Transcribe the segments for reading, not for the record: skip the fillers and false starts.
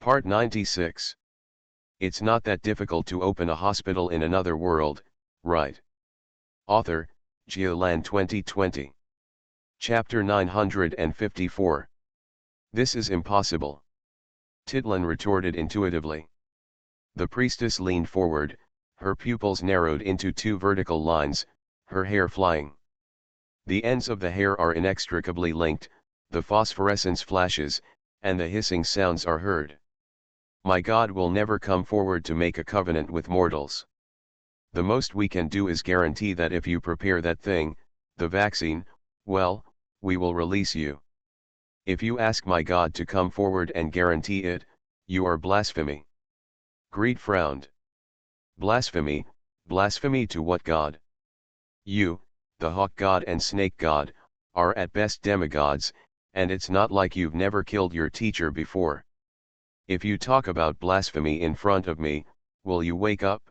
Part 96. It's not that difficult to open a hospital in another world, right? Author, Geoland 2020. Chapter 954. This is impossible. Tidlin retorted intuitively. The priestess leaned forward, her pupils narrowed into two vertical lines, her hair flying. The ends of the hair are inextricably linked, the phosphorescence flashes, and the hissing sounds are heard. My God will never come forward to make a covenant with mortals. The most we can do is guarantee that if you prepare that thing, the vaccine, well, we will release you. If you ask my God to come forward and guarantee it, you are blasphemy. Greed frowned. Blasphemy, blasphemy to what God? You, the hawk god and snake god, are at best demigods, and it's not like you've never killed your teacher before. If you talk about blasphemy in front of me, will you wake up?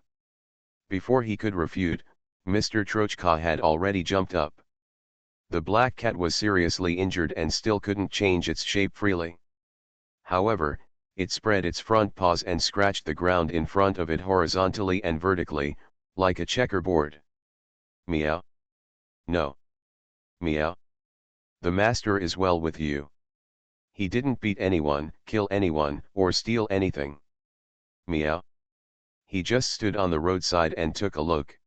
Before he could refute, Mr. Trochka had already jumped up. The black cat was seriously injured and still couldn't change its shape freely. However, it spread its front paws and scratched the ground in front of it horizontally and vertically, like a checkerboard. Meow. No. Meow. The master is well with you. He didn't beat anyone, kill anyone, or steal anything. Meow. He just stood on the roadside and took a look.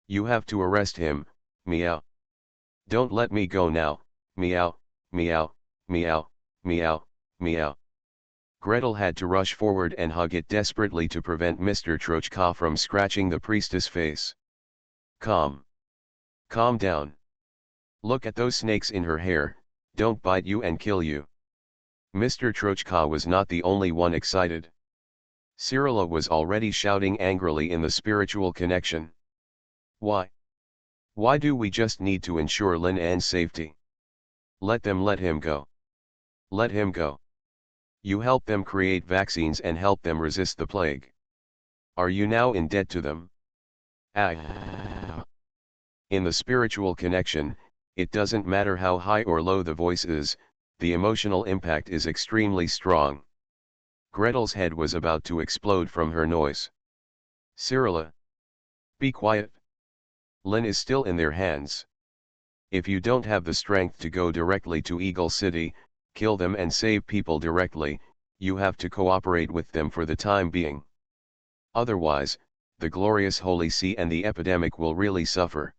You have to arrest him, meow. Don't let me go now, meow, meow, meow, meow, meow. Gretel had to rush forward and hug it desperately to prevent Mr. Trochka from scratching the priestess' face. Calm. Calm down. Look at those snakes in her hair, don't bite you and kill you. Mr. Trochka was not the only one excited. Cyrilla was already shouting angrily in the spiritual connection. Why? Why do we just need to ensure Lin An's safety? Let him go. Let him go. You help them create vaccines and help them resist the plague. Are you now in debt to them? Ah. In the spiritual connection, it doesn't matter how high or low the voice is, the emotional impact is extremely strong. Gretel's head was about to explode from her noise. Cyrilla. Be quiet. Lin is still in their hands. If you don't have the strength to go directly to Eagle City, kill them and save people directly, you have to cooperate with them for the time being. Otherwise, the glorious Holy See and the epidemic will really suffer.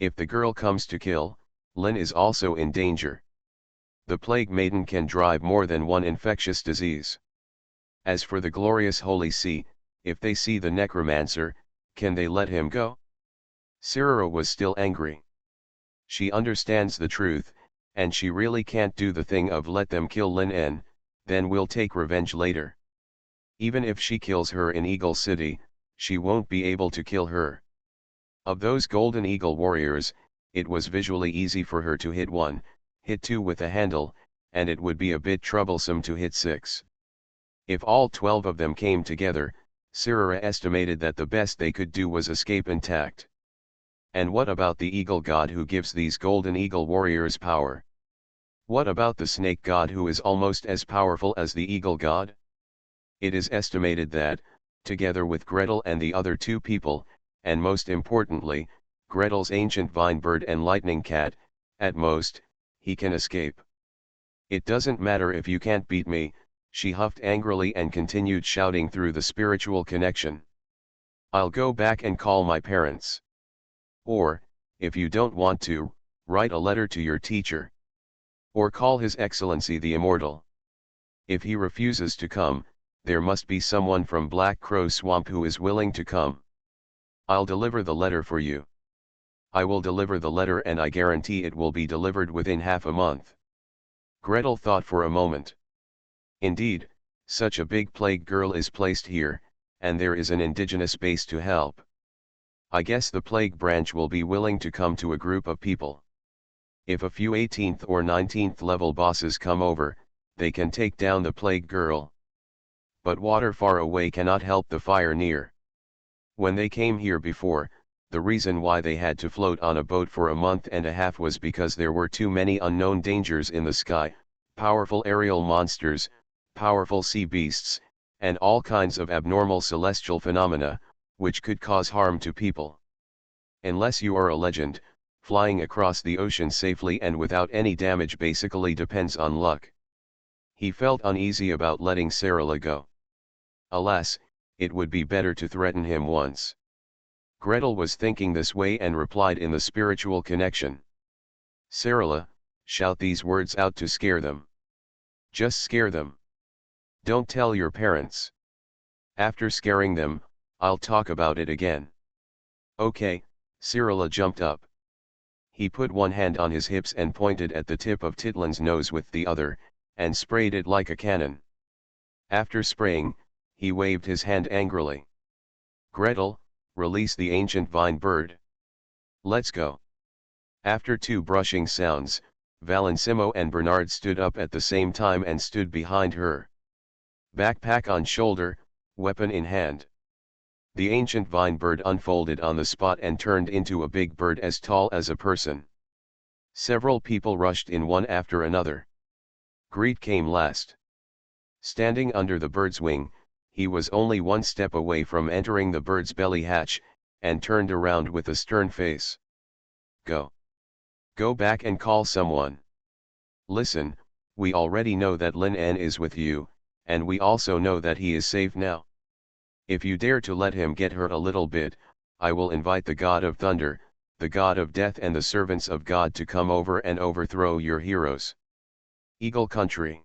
If the girl comes to kill, Lin is also in danger. The Plague Maiden can drive more than one infectious disease. As for the glorious Holy See, if they see the necromancer, can they let him go? Cyrilla was still angry. She understands the truth, and she really can't do the thing of let them kill Lin En, then we'll take revenge later. Even if she kills her in Eagle City, she won't be able to kill her. Of those Golden Eagle warriors, it was visually easy for her to hit one, hit two with a handle, and it would be a bit troublesome to hit six. If all 12 of them came together, Cyrilla estimated that the best they could do was escape intact. And what about the eagle god who gives these golden eagle warriors power? What about the snake god who is almost as powerful as the eagle god? It is estimated that, together with Gretel and the other two people, and most importantly, Gretel's ancient vine bird and lightning cat, at most, he can escape. It doesn't matter if you can't beat me, she huffed angrily and continued shouting through the spiritual connection. I'll go back and call my parents. Or, if you don't want to, write a letter to your teacher. Or call His Excellency the Immortal. If he refuses to come, there must be someone from Black Crow Swamp who is willing to come. I'll deliver the letter for you. I will deliver the letter and I guarantee it will be delivered within half a month. Gretel thought for a moment. Indeed, such a big plague girl is placed here, and there is an indigenous base to help. I guess the plague branch will be willing to come to a group of people. If a few 18th or 19th level bosses come over, they can take down the plague girl. But water far away cannot help the fire near. When they came here before, the reason why they had to float on a boat for a month and a half was because there were too many unknown dangers in the sky, powerful aerial monsters, powerful sea beasts, and all kinds of abnormal celestial phenomena, which could cause harm to people. Unless you are a legend, flying across the ocean safely and without any damage basically depends on luck. He felt uneasy about letting Sarala go. Alas, it would be better to threaten him once. Gretel was thinking this way and replied in the spiritual connection. Sarala, shout these words out to scare them. Just scare them. Don't tell your parents. After scaring them, I'll talk about it again. Okay, Sarala jumped up. He put one hand on his hips and pointed at the tip of Titlan's nose with the other, and sprayed it like a cannon. After spraying, he waved his hand angrily. Gretel, release the ancient vine bird. Let's go. After two brushing sounds, Valensimo and Bernard stood up at the same time and stood behind her. Backpack on shoulder, weapon in hand. The ancient vine bird unfolded on the spot and turned into a big bird as tall as a person. Several people rushed in one after another. Greet came last. Standing under the bird's wing, he was only one step away from entering the bird's belly hatch, and turned around with a stern face. Go. Go back and call someone. Listen, we already know that Lin En is with you, and we also know that he is safe now. If you dare to let him get hurt a little bit, I will invite the God of Thunder, the God of Death and the servants of God to come over and overthrow your heroes. Eagle Country.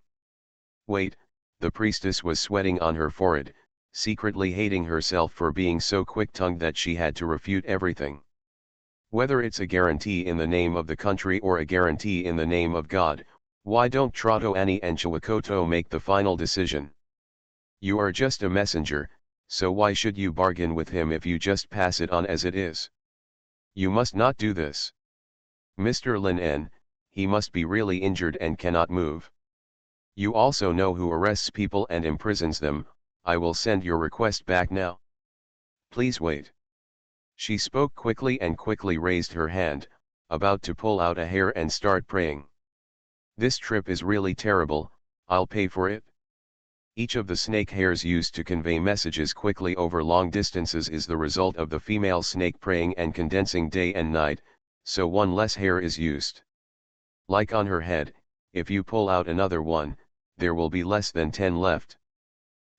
Wait, the priestess was sweating on her forehead, secretly hating herself for being so quick-tongued that she had to refute everything. Whether it's a guarantee in the name of the country or a guarantee in the name of God, why don't Trato Annie and Chiwakoto make the final decision? You are just a messenger, so why should you bargain with him if you just pass it on as it is? You must not do this. Mr. Lin En, he must be really injured and cannot move. You also know who arrests people and imprisons them. I will send your request back now. Please wait. She spoke quickly and quickly raised her hand, about to pull out a hair and start praying. This trip is really terrible, I'll pay for it. Each of the snake hairs used to convey messages quickly over long distances is the result of the female snake praying and condensing day and night, so one less hair is used. Like on her head, if you pull out another one, there will be less than 10 left.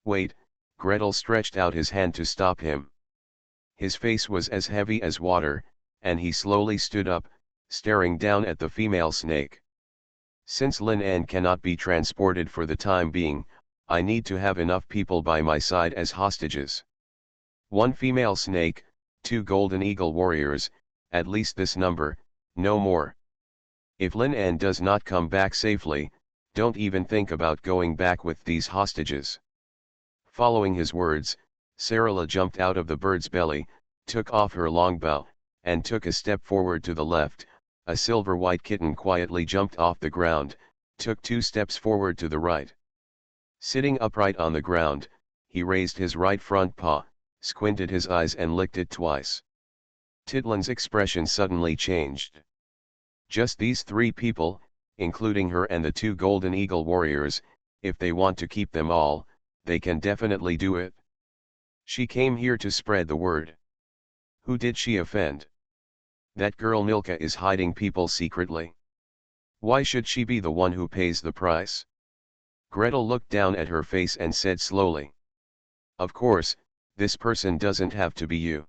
Wait, Gretel stretched out his hand to stop him. His face was as heavy as water, and he slowly stood up, staring down at the female snake. Since Lin En cannot be transported for the time being, I need to have enough people by my side as hostages. One female snake, 2 golden eagle warriors, at least this number, no more. If Lin En does not come back safely, don't even think about going back with these hostages. Following his words, Sarala jumped out of the bird's belly, took off her long bow, and took a step forward to the left. A silver-white kitten quietly jumped off the ground, took 2 steps forward to the right. Sitting upright on the ground, he raised his right front paw, squinted his eyes and licked it twice. Titlan's expression suddenly changed. Just these 3 people, including her and the 2 golden eagle warriors, if they want to keep them all, they can definitely do it. She came here to spread the word. Who did she offend? That girl Milka is hiding people secretly. Why should she be the one who pays the price? Gretel looked down at her face and said slowly. Of course, this person doesn't have to be you.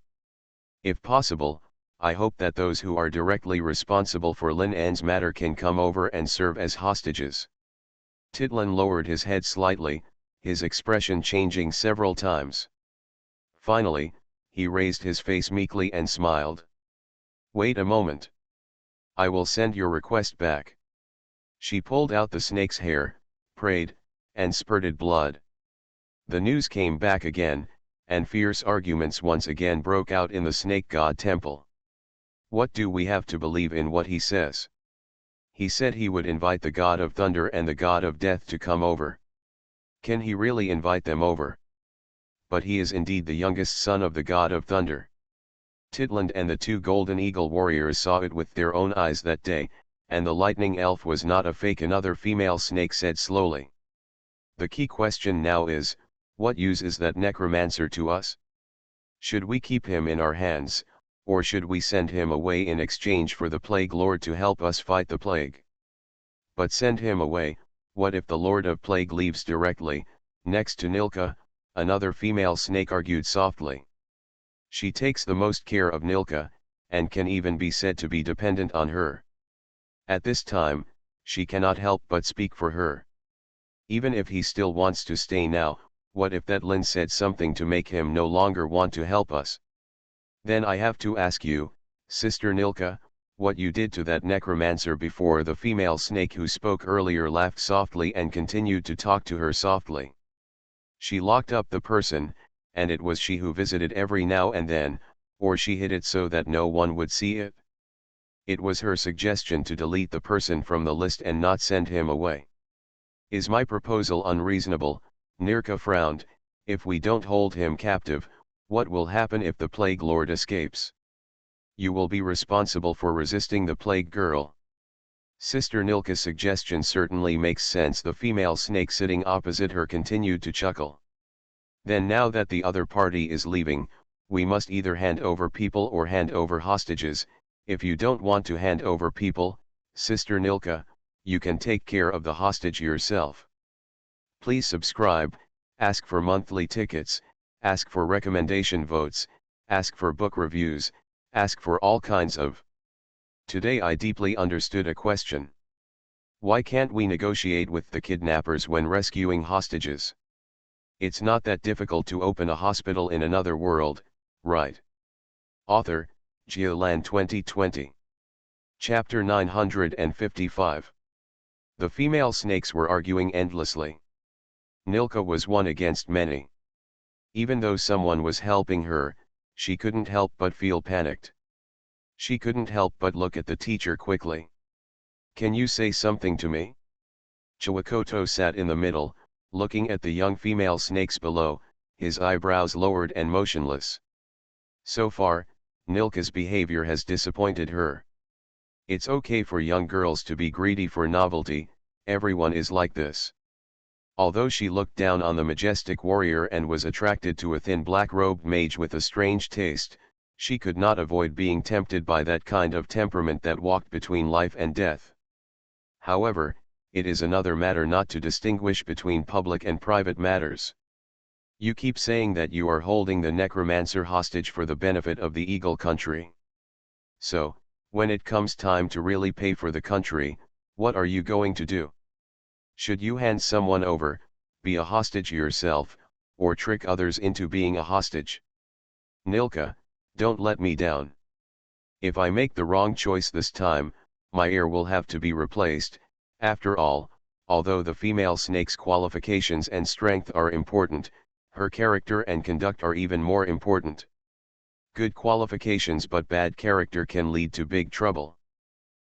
If possible, I hope that those who are directly responsible for Lin En's matter can come over and serve as hostages. Titlan lowered his head slightly, his expression changing several times. Finally, he raised his face meekly and smiled. Wait a moment. I will send your request back. She pulled out the snake's hair, prayed, and spurted blood. The news came back again, and fierce arguments once again broke out in the snake god temple. What do we have to believe in what he says? He said he would invite the god of thunder and the god of death to come over. Can he really invite them over? But he is indeed the youngest son of the god of thunder. Titland and the 2 golden eagle warriors saw it with their own eyes that day, and the lightning elf was not a fake. Another female snake said slowly. The key question now is, what use is that necromancer to us? Should we keep him in our hands, or should we send him away in exchange for the Plague Lord to help us fight the plague? But send him away, what if the Lord of Plague leaves directly, next to Nilka? Another female snake argued softly. She takes the most care of Nilka, and can even be said to be dependent on her. At this time, she cannot help but speak for her. Even if he still wants to stay now, what if that Lin said something to make him no longer want to help us? Then I have to ask you, Sister Nilka, what you did to that necromancer before. The female snake who spoke earlier laughed softly and continued to talk to her softly. She locked up the person, and it was she who visited every now and then, or she hid it so that no one would see it. It was her suggestion to delete the person from the list and not send him away. Is my proposal unreasonable? Nirka frowned. If we don't hold him captive, what will happen if the Plague Lord escapes? You will be responsible for resisting the Plague Girl. Sister Nilka's suggestion certainly makes sense. The female snake sitting opposite her continued to chuckle. Then now that the other party is leaving, we must either hand over people or hand over hostages. If you don't want to hand over people, Sister Nilka, you can take care of the hostage yourself. Please subscribe, ask for monthly tickets, ask for recommendation votes, ask for book reviews, ask for all kinds of. Today I deeply understood a question. Why can't we negotiate with the kidnappers when rescuing hostages? It's not that difficult to open a hospital in another world, right? Author, Geolan 2020. Chapter 955. The female snakes were arguing endlessly. Nilka was one against many. Even though someone was helping her, she couldn't help but feel panicked. She couldn't help but look at the teacher quickly. Can you say something to me? Chiwakoto sat in the middle, looking at the young female snakes below, his eyebrows lowered and motionless. So far, Nilka's behavior has disappointed her. It's okay for young girls to be greedy for novelty, everyone is like this. Although she looked down on the majestic warrior and was attracted to a thin black-robed mage with a strange taste, she could not avoid being tempted by that kind of temperament that walked between life and death. However, it is another matter not to distinguish between public and private matters. You keep saying that you are holding the necromancer hostage for the benefit of the Eagle Country. So, when it comes time to really pay for the country, what are you going to do? Should you hand someone over, be a hostage yourself, or trick others into being a hostage? Nilka, don't let me down. If I make the wrong choice this time, my ear will have to be replaced. After all, although the female snake's qualifications and strength are important, her character and conduct are even more important. Good qualifications but bad character can lead to big trouble.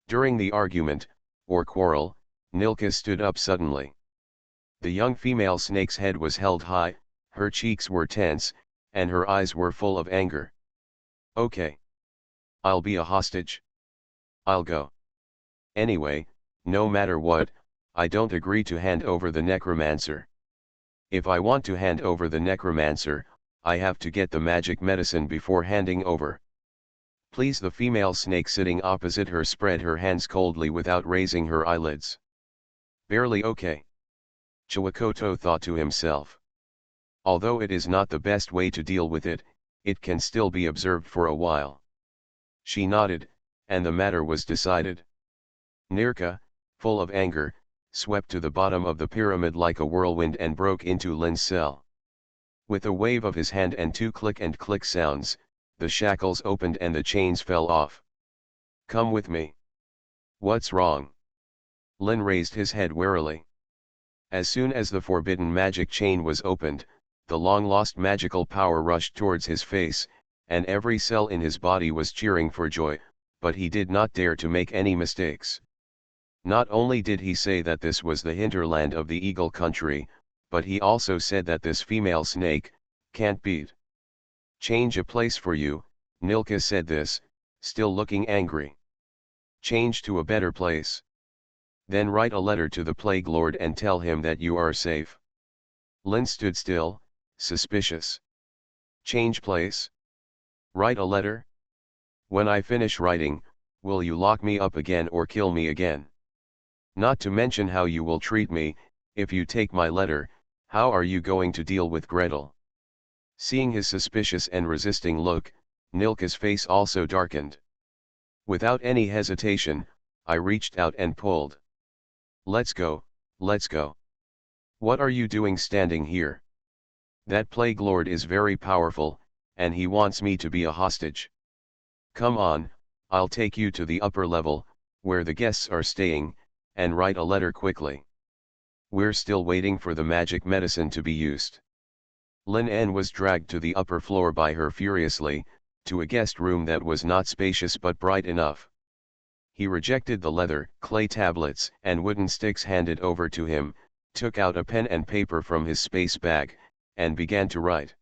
During the argument, or quarrel, Nilka stood up suddenly. The young female snake's head was held high, her cheeks were tense, and her eyes were full of anger. Okay. I'll be a hostage. I'll go. Anyway, no matter what, I don't agree to hand over the necromancer. If I want to hand over the necromancer, I have to get the magic medicine before handing over. Please. The female snake sitting opposite her spread her hands coldly without raising her eyelids. Barely okay. Chiwakoto thought to himself. Although it is not the best way to deal with it, it can still be observed for a while. She nodded, and the matter was decided. Nirka, full of anger, swept to the bottom of the pyramid like a whirlwind and broke into Lin's cell. With a wave of his hand and two click and click sounds, the shackles opened and the chains fell off. Come with me. What's wrong? Lin raised his head warily. As soon as the forbidden magic chain was opened, the long-lost magical power rushed towards his face, and every cell in his body was cheering for joy, but he did not dare to make any mistakes. Not only did he say that this was the hinterland of the Eagle Country, but he also said that this female snake can't beat. Change a place for you, Nilka said this, still looking angry. Change to a better place. Then write a letter to the Plague Lord and tell him that you are safe. Lin stood still, suspicious. Change place? Write a letter? When I finish writing, will you lock me up again or kill me again? Not to mention how you will treat me, if you take my letter, how are you going to deal with Gretel? Seeing his suspicious and resisting look, Nilka's face also darkened. Without any hesitation, I reached out and pulled. Let's go, let's go. What are you doing standing here? That plague lord is very powerful, and he wants me to be a hostage. Come on, I'll take you to the upper level, where the guests are staying, and write a letter quickly. We're still waiting for the magic medicine to be used. Lin En was dragged to the upper floor by her furiously, to a guest room that was not spacious but bright enough. He rejected the leather, clay tablets, and wooden sticks handed over to him, took out a pen and paper from his space bag, and began to write.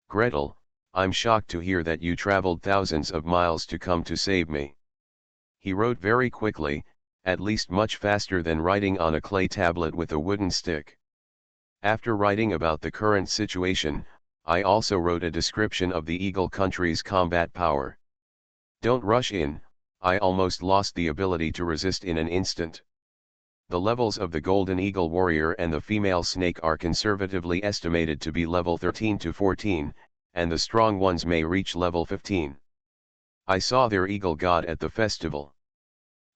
Gretel, I'm shocked to hear that you traveled thousands of miles to come to save me. He wrote very quickly, at least much faster than writing on a clay tablet with a wooden stick. After writing about the current situation, I also wrote a description of the Eagle country's combat power. Don't rush in, I almost lost the ability to resist in an instant. The levels of the Golden Eagle Warrior and the female snake are conservatively estimated to be level 13 to 14, and the strong ones may reach level 15. I saw their eagle god at the festival.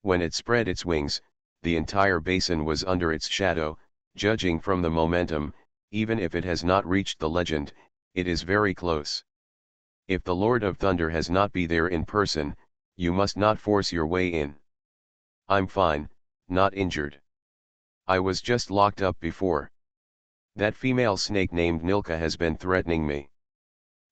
When it spread its wings, the entire basin was under its shadow. Judging from the momentum, even if it has not reached the legend, it is very close. If the Lord of Thunder has not be there in person, you must not force your way in. I'm fine, not injured. I was just locked up before. That female snake named Nilka has been threatening me.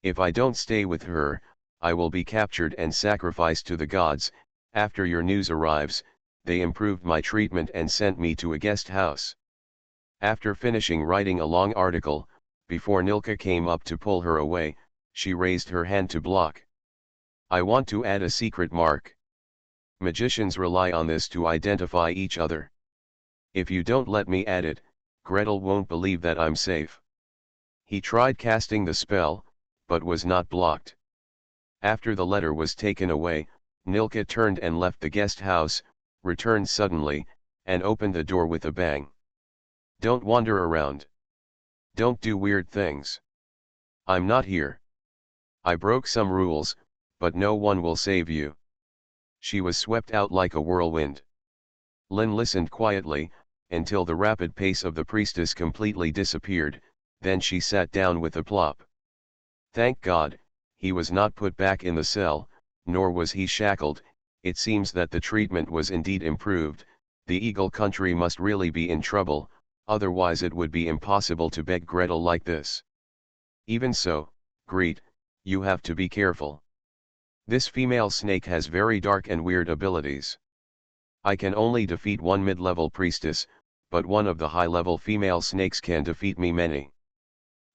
If I don't stay with her, I will be captured and sacrificed to the gods. After your news arrives, they improved my treatment and sent me to a guest house. After finishing writing a long article, before Nilka came up to pull her away, she raised her hand to block. I want to add a secret mark. Magicians rely on this to identify each other. If you don't let me add it, Gretel won't believe that I'm safe. He tried casting the spell, but was not blocked. After the letter was taken away, Nilka turned and left the guest house, returned suddenly, and opened the door with a bang. Don't wander around. Don't do weird things. I'm not here. I broke some rules, but no one will save you. She was swept out like a whirlwind. Lin listened quietly, until the rapid pace of the priestess completely disappeared, then she sat down with a plop. Thank God, he was not put back in the cell, nor was he shackled. It seems that the treatment was indeed improved. The Eagle country must really be in trouble, otherwise it would be impossible to beg Gretel like this. Even so, Greet, you have to be careful. This female snake has very dark and weird abilities. I can only defeat one mid-level priestess, but one of the high-level female snakes can defeat me many.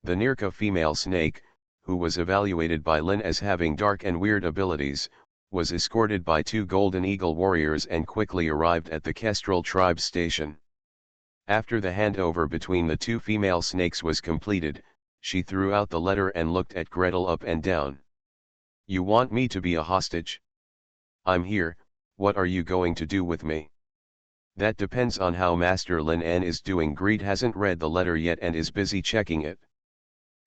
The Nirka female snake, who was evaluated by Lin as having dark and weird abilities, was escorted by 2 Golden Eagle warriors and quickly arrived at the Kestrel tribe station. After the handover between the 2 female snakes was completed, she threw out the letter and looked at Gretel up and down. You want me to be a hostage? I'm here, what are you going to do with me? That depends on how Master Lin En is doing. Greet hasn't read the letter yet and is busy checking it.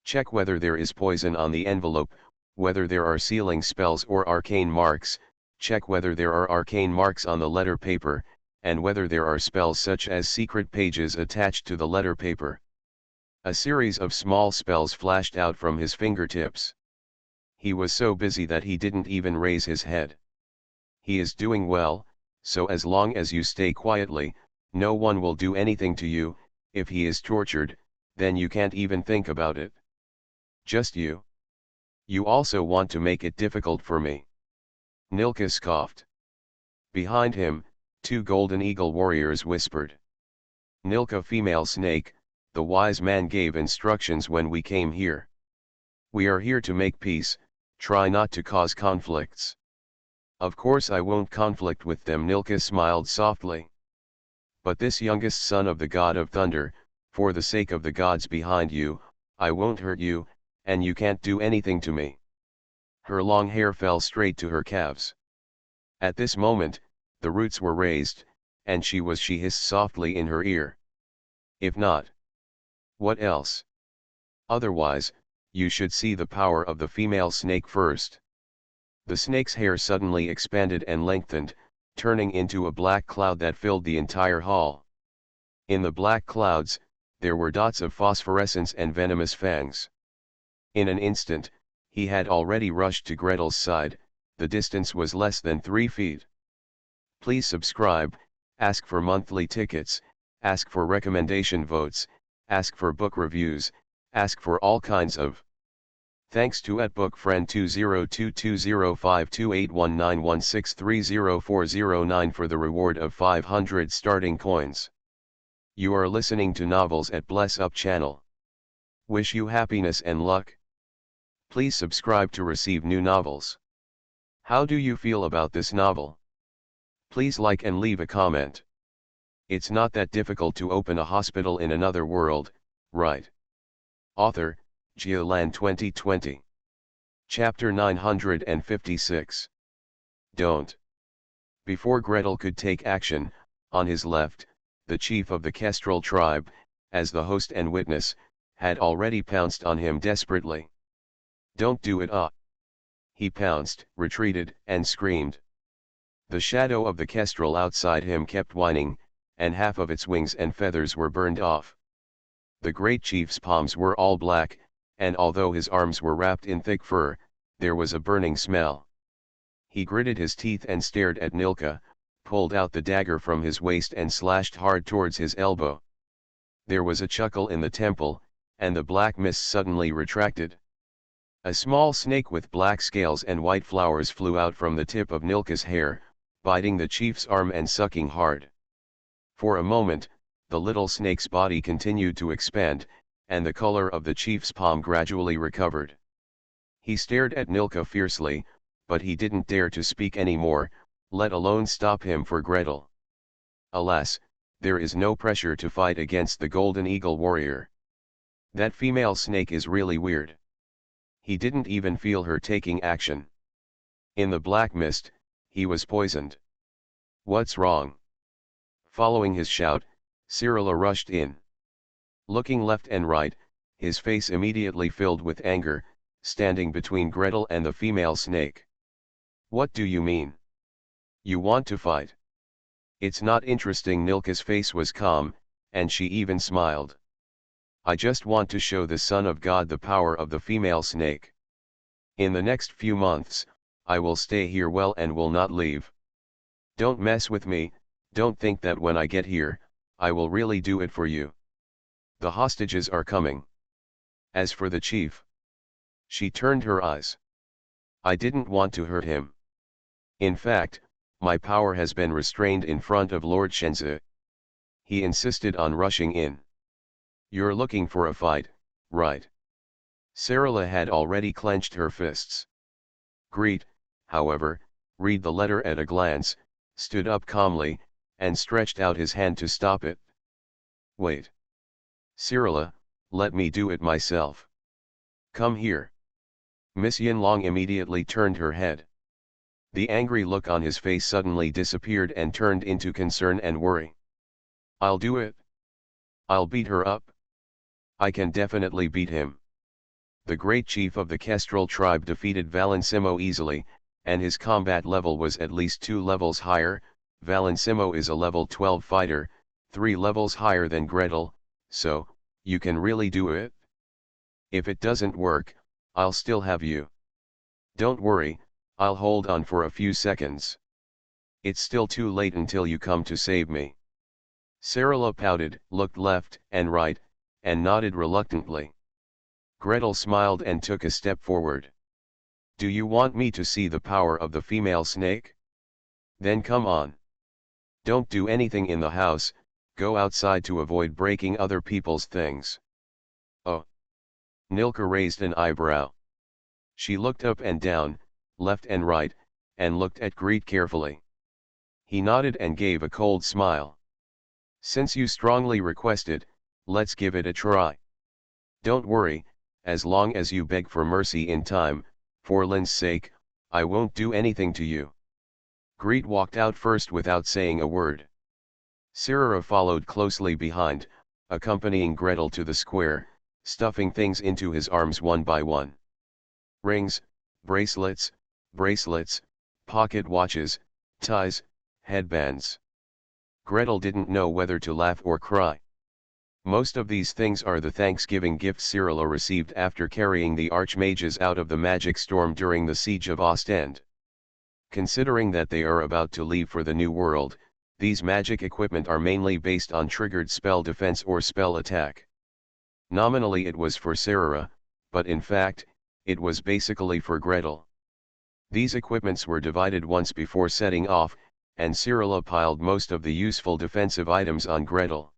Check whether there is poison on the envelope, whether there are sealing spells or arcane marks, check whether there are arcane marks on the letter paper, and whether there are spells such as secret pages attached to the letter paper. A series of small spells flashed out from his fingertips. He was so busy that he didn't even raise his head. He is doing well, so as long as you stay quietly, no one will do anything to you. If he is tortured, then you can't even think about it. Just you. You also want to make it difficult for me. Nilka scoffed. Behind him, 2 Golden Eagle warriors whispered. Nilka female snake, the wise man gave instructions when we came here. We are here to make peace, try not to cause conflicts. Of course I won't conflict with them. Nilka smiled softly. But this youngest son of the god of thunder, For the sake of the gods behind you, I won't hurt you, and you can't do anything to me. Her long hair fell straight to her calves. At this moment, the roots were raised, and she hissed softly in her ear. If not. What else? Otherwise, you should see the power of the female snake first. The snake's hair suddenly expanded and lengthened, turning into a black cloud that filled the entire hall. In the black clouds, there were dots of phosphorescence and venomous fangs. In an instant, he had already rushed to Gretel's side. The distance was less than 3 feet. Please subscribe, ask for monthly tickets, ask for recommendation votes, ask for book reviews, ask for all kinds of. Thanks to @bookfriend 202205281916304009 for the reward of 500 starting coins. You are listening to Novels at Bless Up channel. Wish you happiness and luck. Please subscribe to receive new novels. How do you feel about this novel? Please like and leave a comment. It's not that difficult to open a hospital in another world, right? Author, Geoland 2020. Chapter 956. Don't. Before Gretel could take action, on his left, the chief of the Kestrel tribe, as the host and witness, had already pounced on him desperately. Don't do it, He pounced, retreated, and screamed. The shadow of the Kestrel outside him kept whining, and half of its wings and feathers were burned off. The great chief's palms were all black, and although his arms were wrapped in thick fur, there was a burning smell. He gritted his teeth and stared at Nilka, pulled out the dagger from his waist and slashed hard towards his elbow. There was a chuckle in the temple, and the black mist suddenly retracted. A small snake with black scales and white flowers flew out from the tip of Nilka's hair, biting the chief's arm and sucking hard. For a moment, the little snake's body continued to expand, and the color of the chief's palm gradually recovered. He stared at Nilka fiercely, but he didn't dare to speak anymore, let alone stop him for Gretel. Alas, there is no pressure to fight against the Golden Eagle warrior. That female snake is really weird. He didn't even feel her taking action. In the black mist, he was poisoned. What's wrong? Following his shout, Cyrilla rushed in. Looking left and right, his face immediately filled with anger, standing between Gretel and the female snake. What do you mean? You want to fight? It's not interesting. Nilka's face was calm, and she even smiled. I just want to show the Son of God the power of the female snake. In the next few months, I will stay here and will not leave. Don't mess with me, don't think that when I get here, I will really do it for you. The hostages are coming. As for the chief, she turned her eyes. I didn't want to hurt him. In fact, my power has been restrained in front of Lord Shenzi. He insisted on rushing in. You're looking for a fight, right? Cyrilla had already clenched her fists. Greet, however, read the letter at a glance, stood up calmly, and stretched out his hand to stop it. Wait. Cyrilla, let me do it myself. Come here. Miss Yinlong immediately turned her head. The angry look on his face suddenly disappeared and turned into concern and worry. I'll do it. I'll beat her up. I can definitely beat him. The great chief of the Kestrel tribe defeated Valensimo easily, and his combat level was at least 2 levels higher. Valensimo is a level 12 fighter, 3 levels higher than Gretel, so, you can really do it? If it doesn't work, I'll still have you. Don't worry, I'll hold on for a few seconds. It's still too late until you come to save me. Cyrilla pouted, looked left and right, and nodded reluctantly. Gretel smiled and took a step forward. Do you want me to see the power of the female snake? Then come on. Don't do anything in the house, go outside to avoid breaking other people's things. Oh. Nilka raised an eyebrow. She looked up and down, left and right, and looked at Greet carefully. He nodded and gave a cold smile. Since you strongly requested, Let's give it a try. Don't worry, as long as you beg for mercy in time, for Lin's sake, I won't do anything to you. Greet walked out first without saying a word. Sirara followed closely behind, accompanying Gretel to the square, stuffing things into his arms one by one. Rings, bracelets, pocket watches, ties, headbands. Gretel didn't know whether to laugh or cry. Most of these things are the Thanksgiving gifts Cyrilla received after carrying the archmages out of the magic storm during the siege of Ostend. Considering that they are about to leave for the New World, these magic equipment are mainly based on triggered spell defense or spell attack. Nominally it was for Sirara, but in fact, it was basically for Gretel. These equipments were divided once before setting off, and Cyrilla piled most of the useful defensive items on Gretel.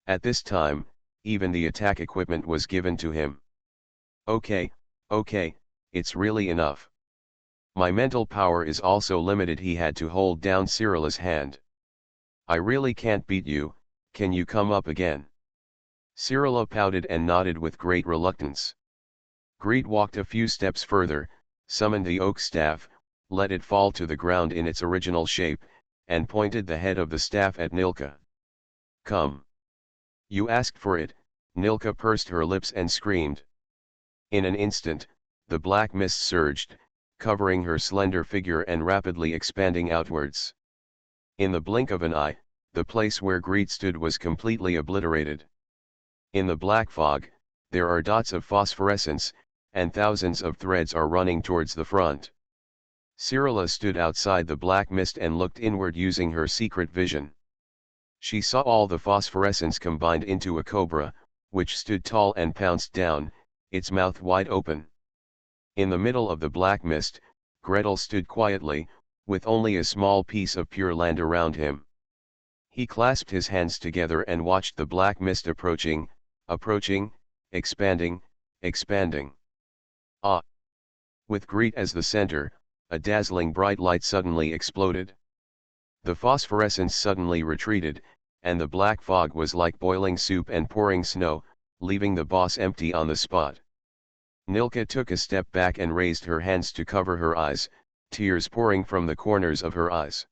At this time, even the attack equipment was given to him. Okay, it's really enough. My mental power is also limited. He had to hold down Cyrilla's hand. I really can't beat you, can you come up again? Cyrilla pouted and nodded with great reluctance. Greet walked a few steps further, summoned the oak staff, let it fall to the ground in its original shape, and pointed the head of the staff at Nilka. Come. You asked for it, Nilka pursed her lips and screamed. In an instant, the black mist surged, covering her slender figure and rapidly expanding outwards. In the blink of an eye, the place where Greet stood was completely obliterated. In the black fog, there are dots of phosphorescence, and thousands of threads are running towards the front. Cyrilla stood outside the black mist and looked inward using her secret vision. She saw all the phosphorescence combined into a cobra, which stood tall and pounced down, its mouth wide open. In the middle of the black mist, Gretel stood quietly, with only a small piece of pure land around him. He clasped his hands together and watched the black mist approaching, expanding. Ah! With Greet as the center, a dazzling bright light suddenly exploded. The phosphorescence suddenly retreated, and the black fog was like boiling soup and pouring snow, leaving the boss empty on the spot. Nilka took a step back and raised her hands to cover her eyes, tears pouring from the corners of her eyes.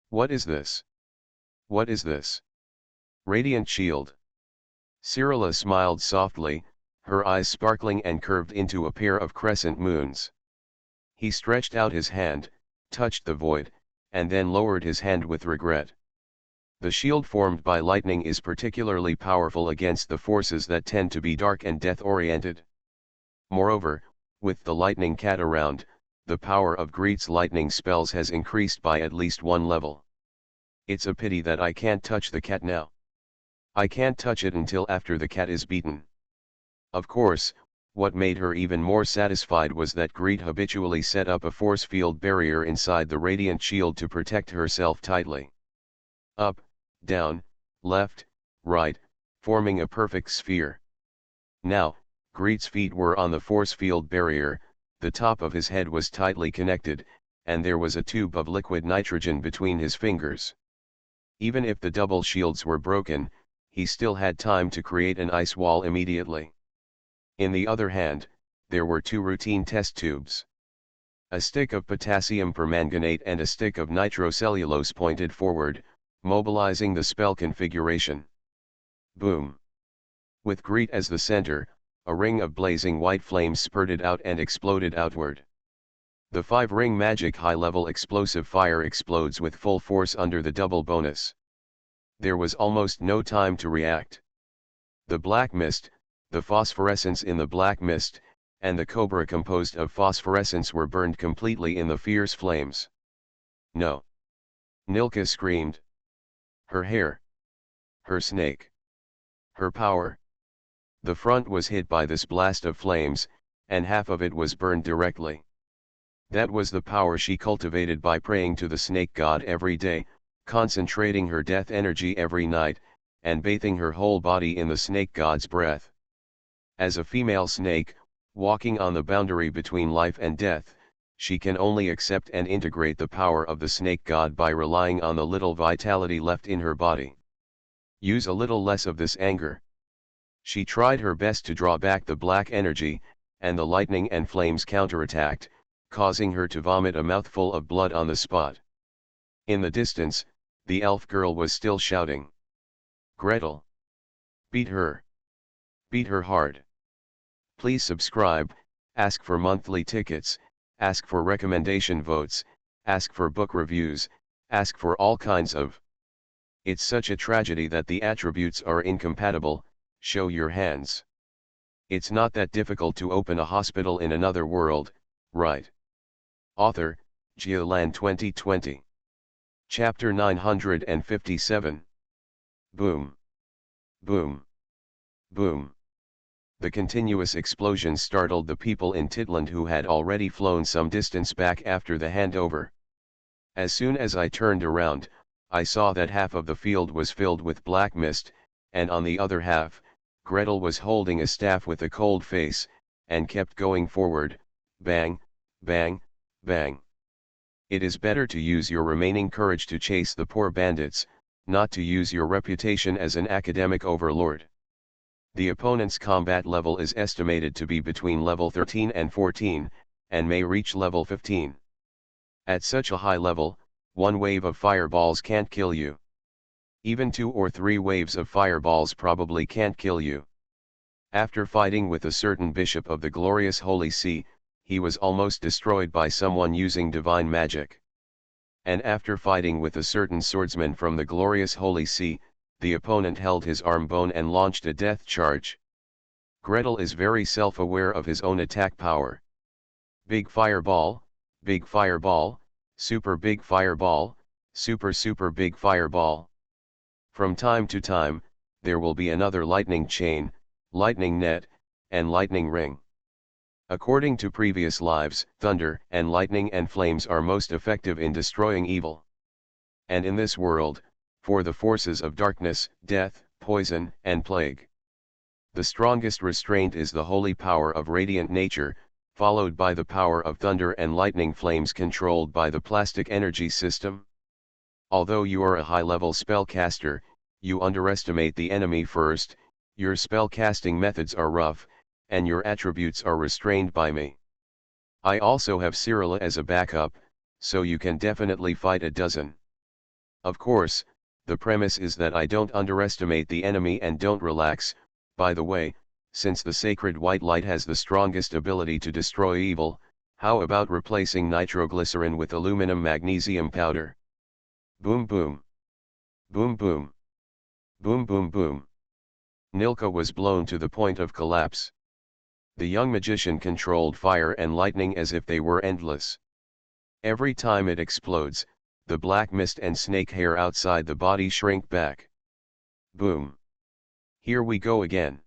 What is this? What is this? Radiant shield. Cyrilla smiled softly, her eyes sparkling and curved into a pair of crescent moons. He stretched out his hand, touched the void, and then lowered his hand with regret. The shield formed by lightning is particularly powerful against the forces that tend to be dark and death-oriented. Moreover, with the lightning cat around, the power of Greet's lightning spells has increased by at least one level. It's a pity that I can't touch the cat now. I can't touch it until after the cat is beaten. Of course, what made her even more satisfied was that Greet habitually set up a force field barrier inside the radiant shield to protect herself tightly. Up, down, left, right, forming a perfect sphere. Now, Greet's feet were on the force field barrier, the top of his head was tightly connected, and there was a tube of liquid nitrogen between his fingers. Even if the double shields were broken, he still had time to create an ice wall immediately. In the other hand, there were two routine test tubes. A stick of potassium permanganate and a stick of nitrocellulose pointed forward, mobilizing the spell configuration. Boom! With Greet as the center, a ring of blazing white flames spurted out and exploded outward. The 5-ring magic high-level explosive fire explodes with full force under the double bonus. There was almost no time to react. The black mist, the phosphorescence in the black mist, and the cobra composed of phosphorescence were burned completely in the fierce flames. No! Nilka screamed. Her hair. Her snake. Her power. The front was hit by this blast of flames, and half of it was burned directly. That was the power she cultivated by praying to the snake god every day, concentrating her death energy every night, and bathing her whole body in the snake god's breath. As a female snake, walking on the boundary between life and death, she can only accept and integrate the power of the snake god by relying on the little vitality left in her body. Use a little less of this anger. She tried her best to draw back the black energy, and the lightning and flames counterattacked, causing her to vomit a mouthful of blood on the spot. In the distance, the elf girl was still shouting. "Gretel! Beat her! Beat her hard! Please subscribe, ask for monthly tickets, ask for recommendation votes, ask for book reviews, ask for all kinds of. It's such a tragedy that the attributes are incompatible. Show your hands. It's not that difficult to open a hospital in another world, right?" Author, Geoland 2020. Chapter 957. Boom. Boom. Boom. The continuous explosions startled the people in Tidland who had already flown some distance back after the handover. As soon as I turned around, I saw that half of the field was filled with black mist, and on the other half, Gretel was holding a staff with a cold face, and kept going forward, bang, bang, bang. It is better to use your remaining courage to chase the poor bandits, not to use your reputation as an academic overlord. The opponent's combat level is estimated to be between level 13 and 14, and may reach level 15. At such a high level, one wave of fireballs can't kill you. Even 2 or 3 waves of fireballs probably can't kill you. After fighting with a certain bishop of the glorious Holy See, he was almost destroyed by someone using divine magic. And after fighting with a certain swordsman from the glorious Holy See, the opponent held his arm bone and launched a death charge. Gretel is very self-aware of his own attack power. Big fireball, super big fireball, super big fireball. From time to time, there will be another lightning chain, lightning net, and lightning ring. According to previous lives, thunder and lightning and flames are most effective in destroying evil. And in this world, for the forces of darkness, death, poison, and plague. The strongest restraint is the holy power of radiant nature, followed by the power of thunder and lightning flames controlled by the plastic energy system. Although you are a high-level spellcaster, you underestimate the enemy first. Your spellcasting methods are rough, and your attributes are restrained by me. I also have Cyrilla as a backup, so you can definitely fight a dozen. Of course, the premise is that I don't underestimate the enemy and don't relax. By the way, since the sacred white light has the strongest ability to destroy evil, how about replacing nitroglycerin with aluminum magnesium powder? Boom boom. Boom boom. Boom boom boom. Nilka was blown to the point of collapse. The young magician controlled fire and lightning as if they were endless. Every time it explodes, the black mist and snake hair outside the body shrink back. Boom. Here we go again.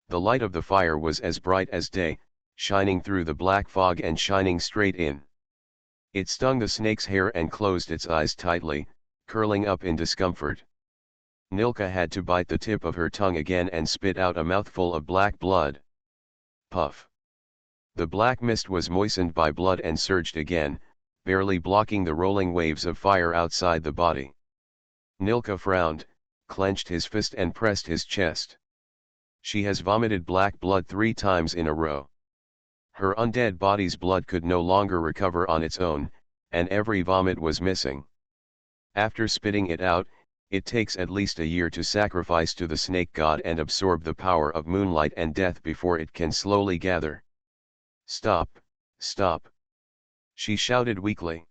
The light of the fire was as bright as day, shining through the black fog and shining straight in. It stung the snake's hair and closed its eyes tightly, curling up in discomfort. Nilka had to bite the tip of her tongue again and spit out a mouthful of black blood. Puff. The black mist was moistened by blood and surged again, barely blocking the rolling waves of fire outside the body. Nilka frowned, clenched his fist and pressed his chest. She has vomited black blood 3 times in a row. Her undead body's blood could no longer recover on its own, and every vomit was missing. After spitting it out, it takes at least a year to sacrifice to the snake god and absorb the power of moonlight and death before it can slowly gather. Stop, stop. She shouted weakly.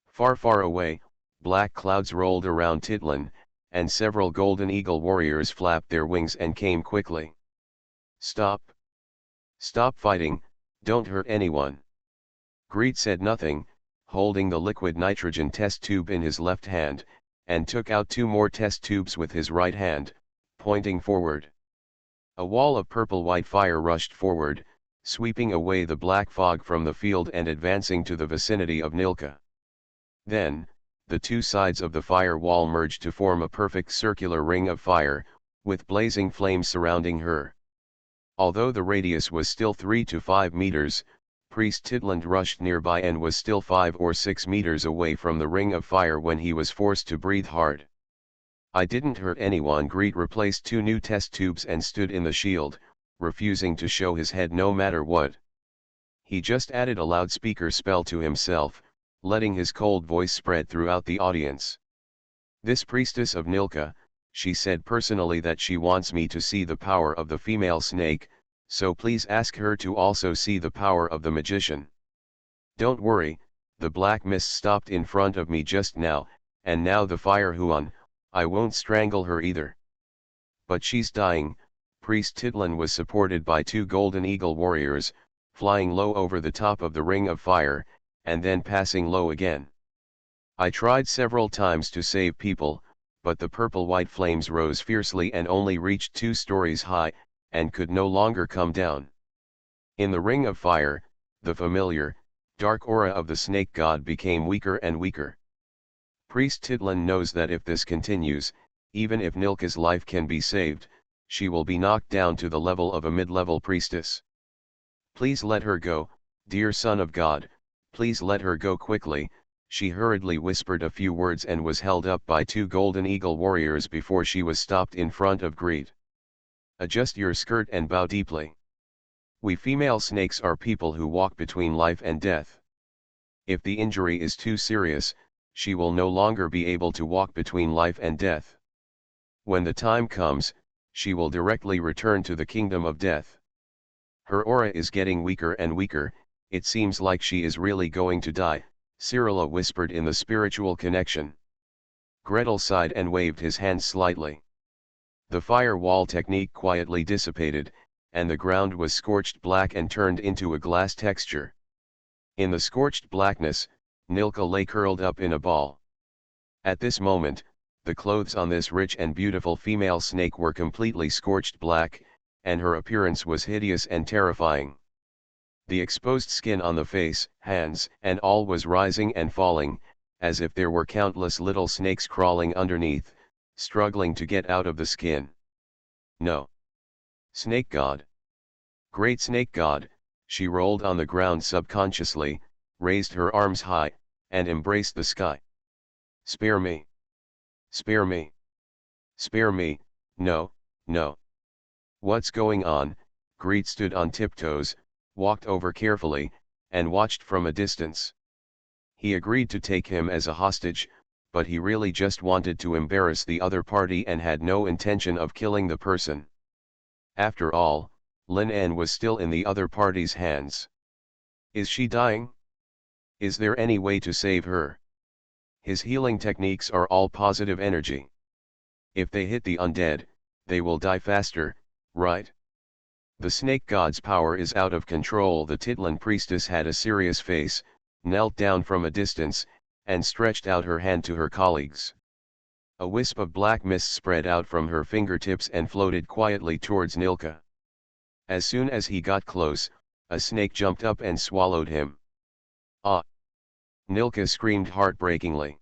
Far, far away, black clouds rolled around Tidland, and several golden eagle warriors flapped their wings and came quickly. Stop. Stop fighting, don't hurt anyone. Greed said nothing, holding the liquid nitrogen test tube in his left hand, and took out 2 more test tubes with his right hand, pointing forward. A wall of purple-white fire rushed forward, sweeping away the black fog from the field and advancing to the vicinity of Nilka. Then, the 2 sides of the fire wall merged to form a perfect circular ring of fire, with blazing flames surrounding her. Although the radius was still 3 to 5 meters, Priest Tidland rushed nearby and was still 5 or 6 meters away from the ring of fire when he was forced to breathe hard. I didn't hurt anyone. Greet replaced 2 new test tubes and stood in the shield, refusing to show his head no matter what. He just added a loudspeaker spell to himself, letting his cold voice spread throughout the audience. This priestess of Nilka, she said personally that she wants me to see the power of the female snake, so please ask her to also see the power of the magician. Don't worry, the black mist stopped in front of me just now, and now the fire Huan, I won't strangle her either. But she's dying. Priest Tidlin was supported by 2 golden eagle warriors, flying low over the top of the ring of fire, and then passing low again. I tried several times to save people, but the purple-white flames rose fiercely and only reached 2 stories high, and could no longer come down. In the ring of fire, the familiar, dark aura of the snake god became weaker and weaker. Priest Tidlin knows that if this continues, even if Nilka's life can be saved, she will be knocked down to the level of a mid-level priestess. Please let her go, dear son of God, please let her go quickly. She hurriedly whispered a few words and was held up by 2 golden eagle warriors before she was stopped in front of Greed. Adjust your skirt and bow deeply. We female snakes are people who walk between life and death. If the injury is too serious, she will no longer be able to walk between life and death. When the time comes, she will directly return to the kingdom of death. Her aura is getting weaker and weaker, it seems like she is really going to die, Cyrilla whispered in the spiritual connection. Gretel sighed and waved his hands slightly. The firewall technique quietly dissipated, and the ground was scorched black and turned into a glass texture. In the scorched blackness, Nilka lay curled up in a ball. At this moment, the clothes on this rich and beautiful female snake were completely scorched black, and her appearance was hideous and terrifying. The exposed skin on the face, hands, and all was rising and falling, as if there were countless little snakes crawling underneath, struggling to get out of the skin. No. Snake God. Great snake God, she rolled on the ground subconsciously, raised her arms high, and embraced the sky. Spare me. Spare me. Spare me, no, no. What's going on? Greet stood on tiptoes, walked over carefully, and watched from a distance. He agreed to take him as a hostage, but he really just wanted to embarrass the other party and had no intention of killing the person. After all, Lin An was still in the other party's hands. Is she dying? Is there any way to save her? His healing techniques are all positive energy. If they hit the undead, they will die faster, right? The snake god's power is out of control. The Tidlin priestess had a serious face, knelt down from a distance, and stretched out her hand to her colleagues. A wisp of black mist spread out from her fingertips and floated quietly towards Nilka. As soon as he got close, a snake jumped up and swallowed him. Ah! Nilka screamed heartbreakingly.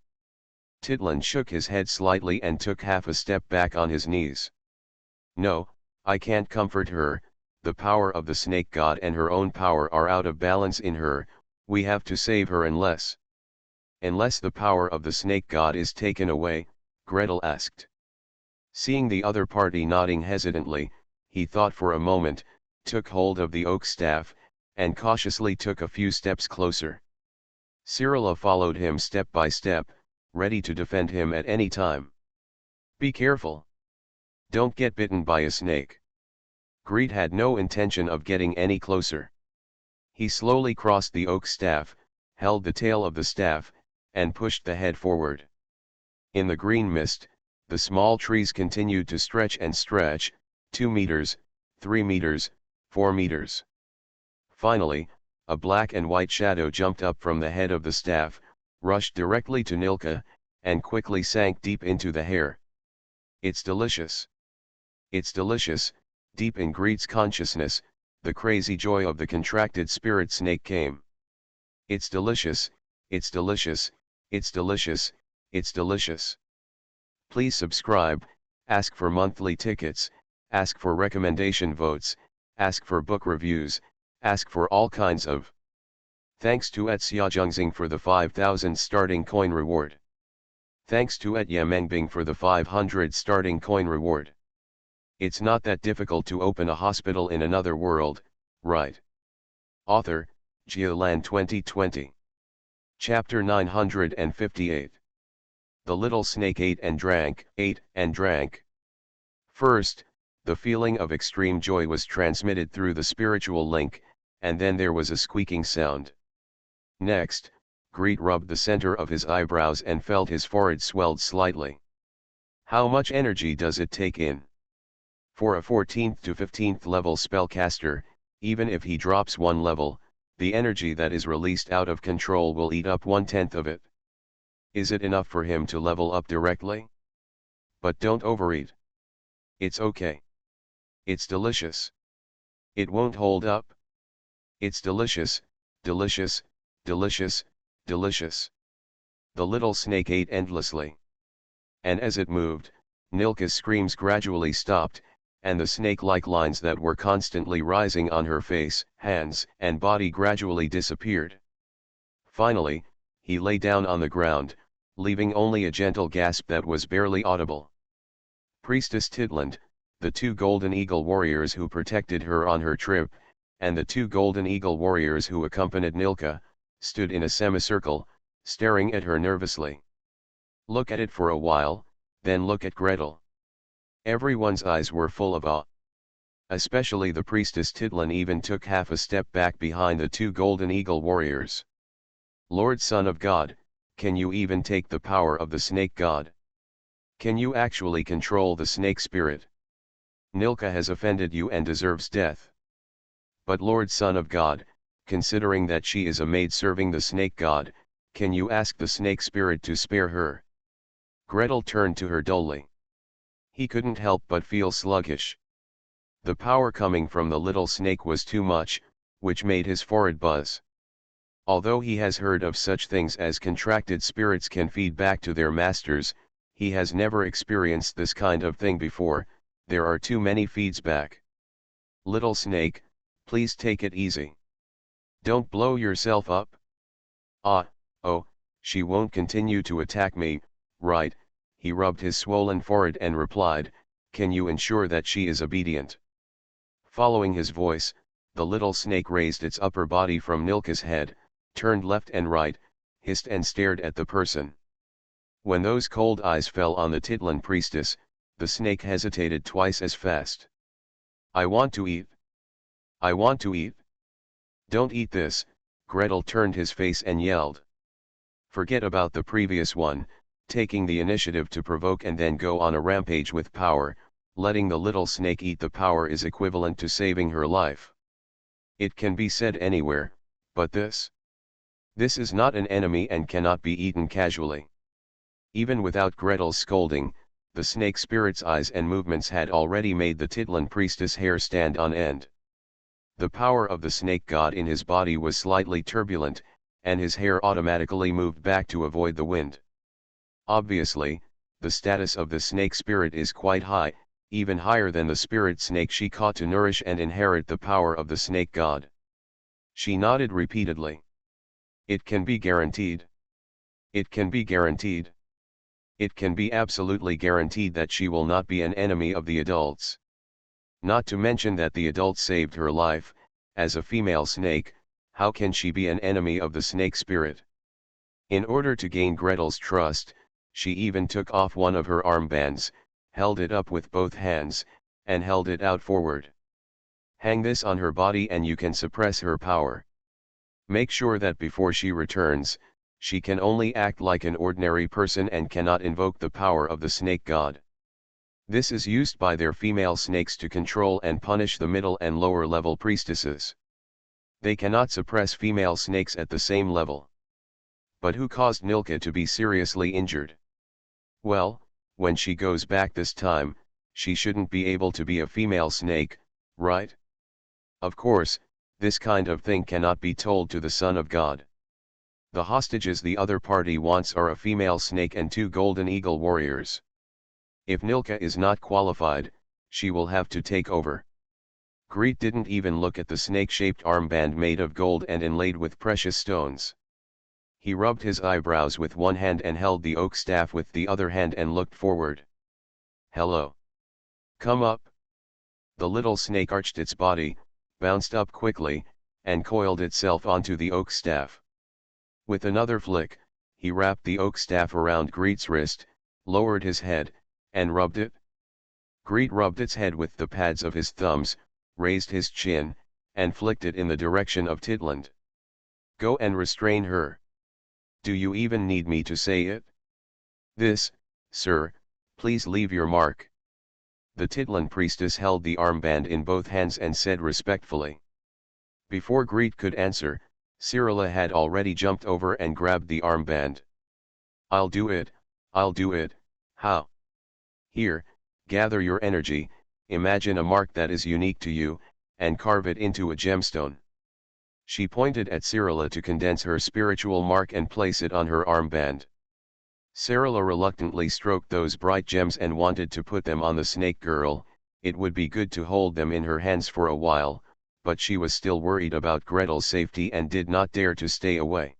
Tidlin shook his head slightly and took half a step back on his knees. No, I can't comfort her, the power of the snake god and her own power are out of balance in her, we have to save her unless the power of the snake god is taken away, Gretel asked. Seeing the other party nodding hesitantly, he thought for a moment, took hold of the oak staff, and cautiously took a few steps closer. Cyrilla followed him step by step, ready to defend him at any time. Be careful. Don't get bitten by a snake. Greed had no intention of getting any closer. He slowly crossed the oak staff, held the tail of the staff, and pushed the head forward. In the green mist, the small trees continued to stretch and stretch, 2 meters, 3 meters, 4 meters. Finally, a black and white shadow jumped up from the head of the staff, rushed directly to Nilka, and quickly sank deep into the hair. It's delicious. It's delicious. Deep in Greed's consciousness, the crazy joy of the contracted spirit snake came. It's delicious, it's delicious, it's delicious, it's delicious. Please subscribe, ask for monthly tickets, ask for recommendation votes, ask for book reviews, ask for all kinds of. Thanks to @xiaojungxing for the 5,000 starting coin reward. Thanks to Yamengbing for the 500 starting coin reward. It's not that difficult to open a hospital in another world, right? Author, Geolan 2020. Chapter 958. The little snake ate and drank. First, the feeling of extreme joy was transmitted through the spiritual link, and then there was a squeaking sound. Next, Greet rubbed the center of his eyebrows and felt his forehead swelled slightly. How much energy does it take in? For a 14th to 15th level spellcaster, even if he drops one level, the energy that is released out of control will eat up 1/10 of it. Is it enough for him to level up directly? But don't overeat. It's okay. It's delicious. It won't hold up. It's delicious, delicious, delicious, delicious. The little snake ate endlessly. And as it moved, Nilka's screams gradually stopped, and the snake-like lines that were constantly rising on her face, hands, and body gradually disappeared. Finally, he lay down on the ground, leaving only a gentle gasp that was barely audible. Priestess Tidland, the two Golden Eagle warriors who protected her on her trip, and the two Golden Eagle warriors who accompanied Nilka, stood in a semicircle, staring at her nervously. Look at it for a while, then look at Gretel. Everyone's eyes were full of awe. Especially the priestess Tidland even took half a step back behind the two Golden Eagle warriors. Lord Son of God, can you even take the power of the snake god? Can you actually control the snake spirit? Nilka has offended you and deserves death. But Lord Son of God, considering that she is a maid serving the snake god, can you ask the snake spirit to spare her? Gretel turned to her dully. He couldn't help but feel sluggish. The power coming from the little snake was too much, which made his forehead buzz. Although he has heard of such things as contracted spirits can feed back to their masters, he has never experienced this kind of thing before. There are too many feeds back. Little snake, please take it easy. Don't blow yourself up. Oh, she won't continue to attack me, right? He rubbed his swollen forehead and replied, can you ensure that she is obedient? Following his voice, the little snake raised its upper body from Nilka's head, turned left and right, hissed and stared at the person. When those cold eyes fell on the Tidland priestess, the snake hesitated twice as fast. I want to eat. I want to eat. Don't eat this, Gretel turned his face and yelled. Forget about the previous one, taking the initiative to provoke and then go on a rampage with power, letting the little snake eat the power is equivalent to saving her life. It can be said anywhere, but this is not an enemy and cannot be eaten casually. Even without Gretel's scolding, the snake spirit's eyes and movements had already made the Tidland priestess' hair stand on end. The power of the snake god in his body was slightly turbulent, and his hair automatically moved back to avoid the wind. Obviously, the status of the snake spirit is quite high, even higher than the spirit snake she caught to nourish and inherit the power of the snake god. She nodded repeatedly. It can be guaranteed. It can be guaranteed. It can be absolutely guaranteed that she will not be an enemy of the adults. Not to mention that the adults saved her life. As a female snake, how can she be an enemy of the snake spirit? In order to gain Gretel's trust, she even took off one of her armbands, held it up with both hands, and held it out forward. Hang this on her body and you can suppress her power. Make sure that before she returns, she can only act like an ordinary person and cannot invoke the power of the snake god. This is used by their female snakes to control and punish the middle and lower level priestesses. They cannot suppress female snakes at the same level. But who caused Nilka to be seriously injured? Well, when she goes back this time, she shouldn't be able to be a female snake, right? Of course, this kind of thing cannot be told to the Son of God. The hostages the other party wants are a female snake and two Golden Eagle warriors. If Nilka is not qualified, she will have to take over. Greet didn't even look at the snake-shaped armband made of gold and inlaid with precious stones. He rubbed his eyebrows with one hand and held the oak staff with the other hand and looked forward. Hello. Come up. The little snake arched its body, bounced up quickly, and coiled itself onto the oak staff. With another flick, he wrapped the oak staff around Greet's wrist, lowered his head, and rubbed it. Greet rubbed its head with the pads of his thumbs, raised his chin, and flicked it in the direction of Titland. Go and restrain her. Do you even need me to say it? This, sir, please leave your mark. The Titlan priestess held the armband in both hands and said respectfully. Before Greet could answer, Cyrilla had already jumped over and grabbed the armband. I'll do it, how? Here, gather your energy, imagine a mark that is unique to you, and carve it into a gemstone. She pointed at Cyrilla to condense her spiritual mark and place it on her armband. Cyrilla reluctantly stroked those bright gems and wanted to put them on the snake girl. It would be good to hold them in her hands for a while, but she was still worried about Gretel's safety and did not dare to stay away.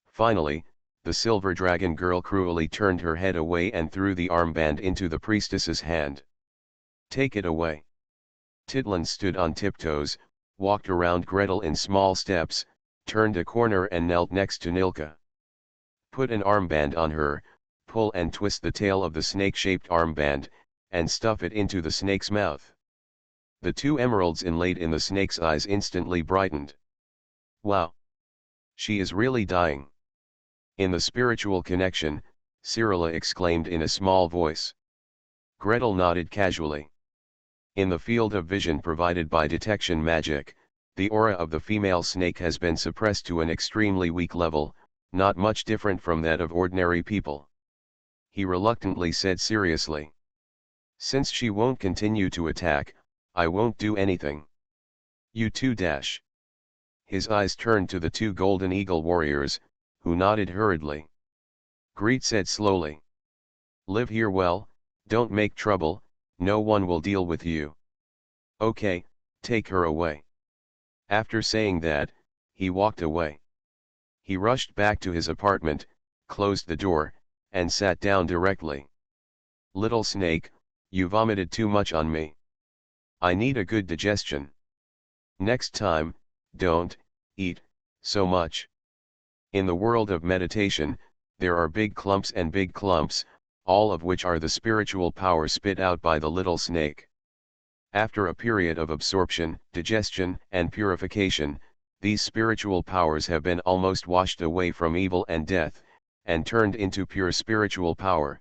Finally, the silver dragon girl cruelly turned her head away and threw the armband into the priestess's hand. Take it away. Titlan stood on tiptoes, walked around Gretel in small steps, turned a corner and knelt next to Nilka. Put an armband on her, pull and twist the tail of the snake-shaped armband, and stuff it into the snake's mouth. The two emeralds inlaid in the snake's eyes instantly brightened. Wow! She is really dying. In the spiritual connection, Cyrilla exclaimed in a small voice. Gretel nodded casually. In the field of vision provided by detection magic, the aura of the female snake has been suppressed to an extremely weak level, not much different from that of ordinary people. He reluctantly said seriously. Since she won't continue to attack, I won't do anything. You too dash. His eyes turned to the two golden eagle warriors, who nodded hurriedly. Greet said slowly. Live here well, don't make trouble, no one will deal with you. Okay, take her away. After saying that, he walked away. He rushed back to his apartment, closed the door, and sat down directly. Little snake, you vomited too much on me. I need a good digestion. Next time, don't eat so much. In the world of meditation, there are big clumps and big clumps, all of which are the spiritual power spit out by the little snake. After a period of absorption, digestion, and purification, these spiritual powers have been almost washed away from evil and death, and turned into pure spiritual power.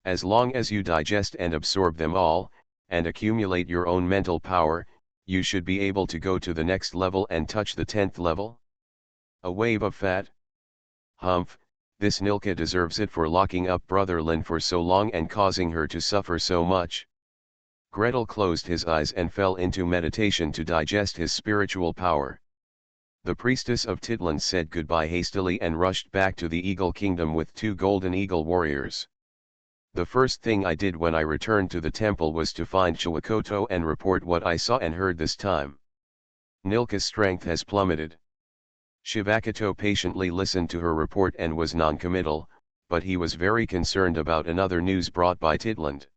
As long as you digest and absorb them all, and accumulate your own mental power, you should be able to go to the next level and touch the 10th level. A wave of fat? Humph, this Nilka deserves it for locking up Brother Lin for so long and causing her to suffer so much. Gretel closed his eyes and fell into meditation to digest his spiritual power. The priestess of Titlan said goodbye hastily and rushed back to the Eagle Kingdom with two golden eagle warriors. The first thing I did when I returned to the temple was to find Chiwakoto and report what I saw and heard this time. Nilka's strength has plummeted. Shivakoto patiently listened to her report and was non-committal, but he was very concerned about another news brought by Titland.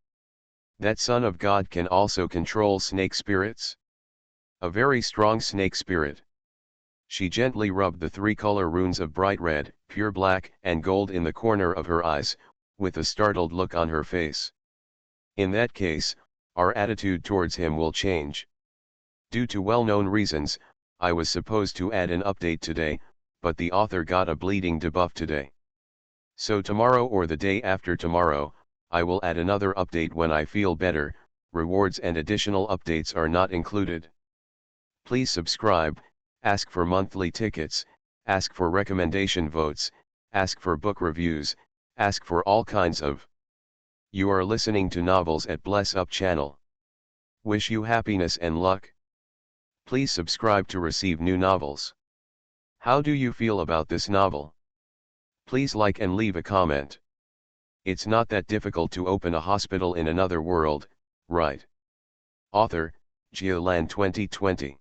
That son of God can also control snake spirits? A very strong snake spirit. She gently rubbed the three-color runes of bright red, pure black, and gold in the corner of her eyes, with a startled look on her face. In that case, our attitude towards him will change. Due to well-known reasons, I was supposed to add an update today, but the author got a bleeding debuff today. So tomorrow or the day after tomorrow, I will add another update when I feel better. Rewards and additional updates are not included. Please subscribe, ask for monthly tickets, ask for recommendation votes, ask for book reviews, ask for all kinds of. You are listening to Novels at Bless Up channel. Wish you happiness and luck. Please subscribe to receive new novels. How do you feel about this novel? Please like and leave a comment. It's not that difficult to open a hospital in another world, right? Author, Geolan 2020.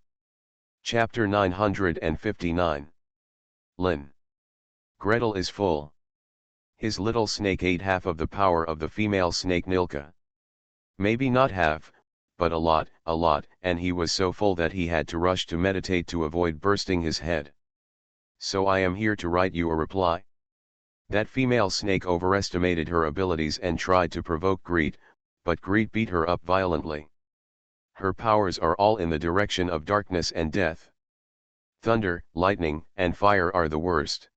Chapter 959. Lin. Gretel is full. His little snake ate half of the power of the female snake Nilka. Maybe not half, but a lot, and he was so full that he had to rush to meditate to avoid bursting his head. So I am here to write you a reply. That female snake overestimated her abilities and tried to provoke Greet, but Greet beat her up violently. Her powers are all in the direction of darkness and death. Thunder, lightning, and fire are the worst.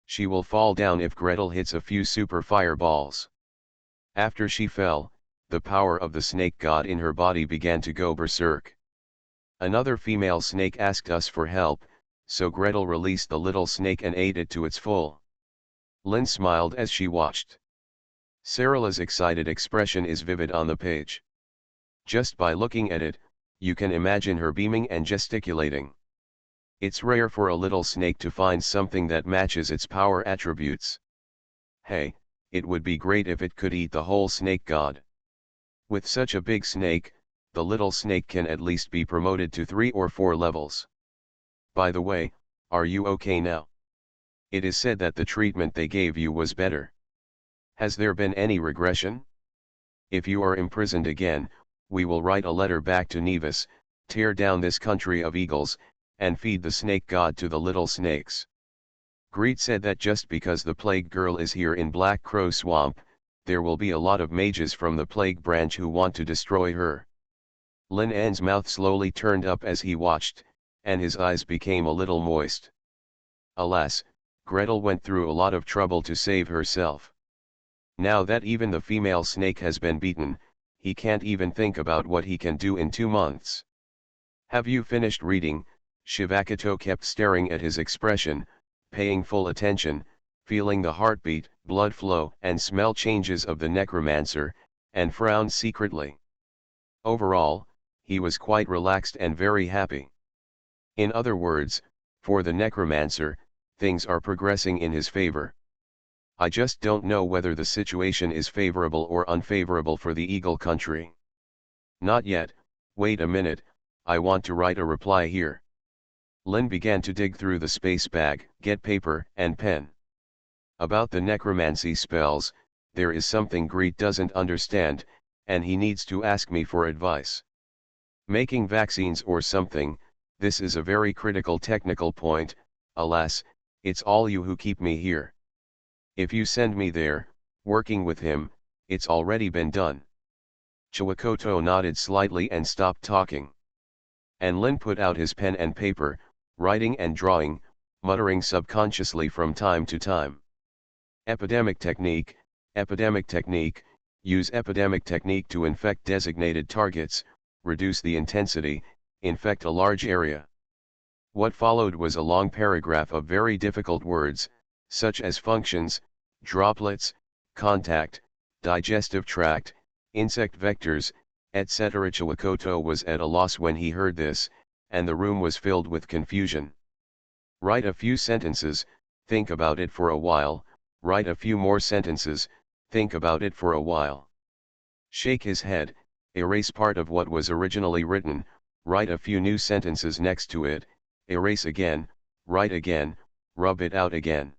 She will fall down if Gretel hits a few super fireballs. After she fell, the power of the snake god in her body began to go berserk. Another female snake asked us for help, so Gretel released the little snake and ate it to its full. Lynn smiled as she watched. Sarala's excited expression is vivid on the page. Just by looking at it, you can imagine her beaming and gesticulating. It's rare for a little snake to find something that matches its power attributes. Hey, it would be great if it could eat the whole snake god. With such a big snake, the little snake can at least be promoted to 3 or 4 levels. By the way, are you okay now? It is said that the treatment they gave you was better. Has there been any regression? If you are imprisoned again, we will write a letter back to Nevis, tear down this country of eagles, and feed the snake god to the little snakes. Greet said that just because the plague girl is here in Black Crow Swamp, there will be a lot of mages from the plague branch who want to destroy her. Lin An's mouth slowly turned up as he watched, and his eyes became a little moist. Alas, Gretel went through a lot of trouble to save herself. Now that even the female snake has been beaten, he can't even think about what he can do in 2 months. Have you finished reading? Shivakato kept staring at his expression, paying full attention, feeling the heartbeat, blood flow and smell changes of the necromancer, and frowned secretly. Overall, he was quite relaxed and very happy. In other words, for the necromancer, things are progressing in his favor. I just don't know whether the situation is favorable or unfavorable for the Eagle Country. Not yet. Wait a minute, I want to write a reply here. Lin began to dig through the space bag, get paper and pen. About the necromancy spells, there is something Greet doesn't understand, and he needs to ask me for advice. Making vaccines or something, this is a very critical technical point. Alas, it's all you who keep me here. If you send me there, working with him, it's already been done. Chiwakoto nodded slightly and stopped talking. And Lin put out his pen and paper, writing and drawing, muttering subconsciously from time to time. Epidemic technique, use epidemic technique to infect designated targets, reduce the intensity, infect a large area. What followed was a long paragraph of very difficult words, such as functions, droplets, contact, digestive tract, insect vectors, etc. Chiwakoto was at a loss when he heard this, and the room was filled with confusion. Write a few sentences, think about it for a while, write a few more sentences, think about it for a while. Shake his head, erase part of what was originally written, write a few new sentences next to it, erase again, write again, rub it out again.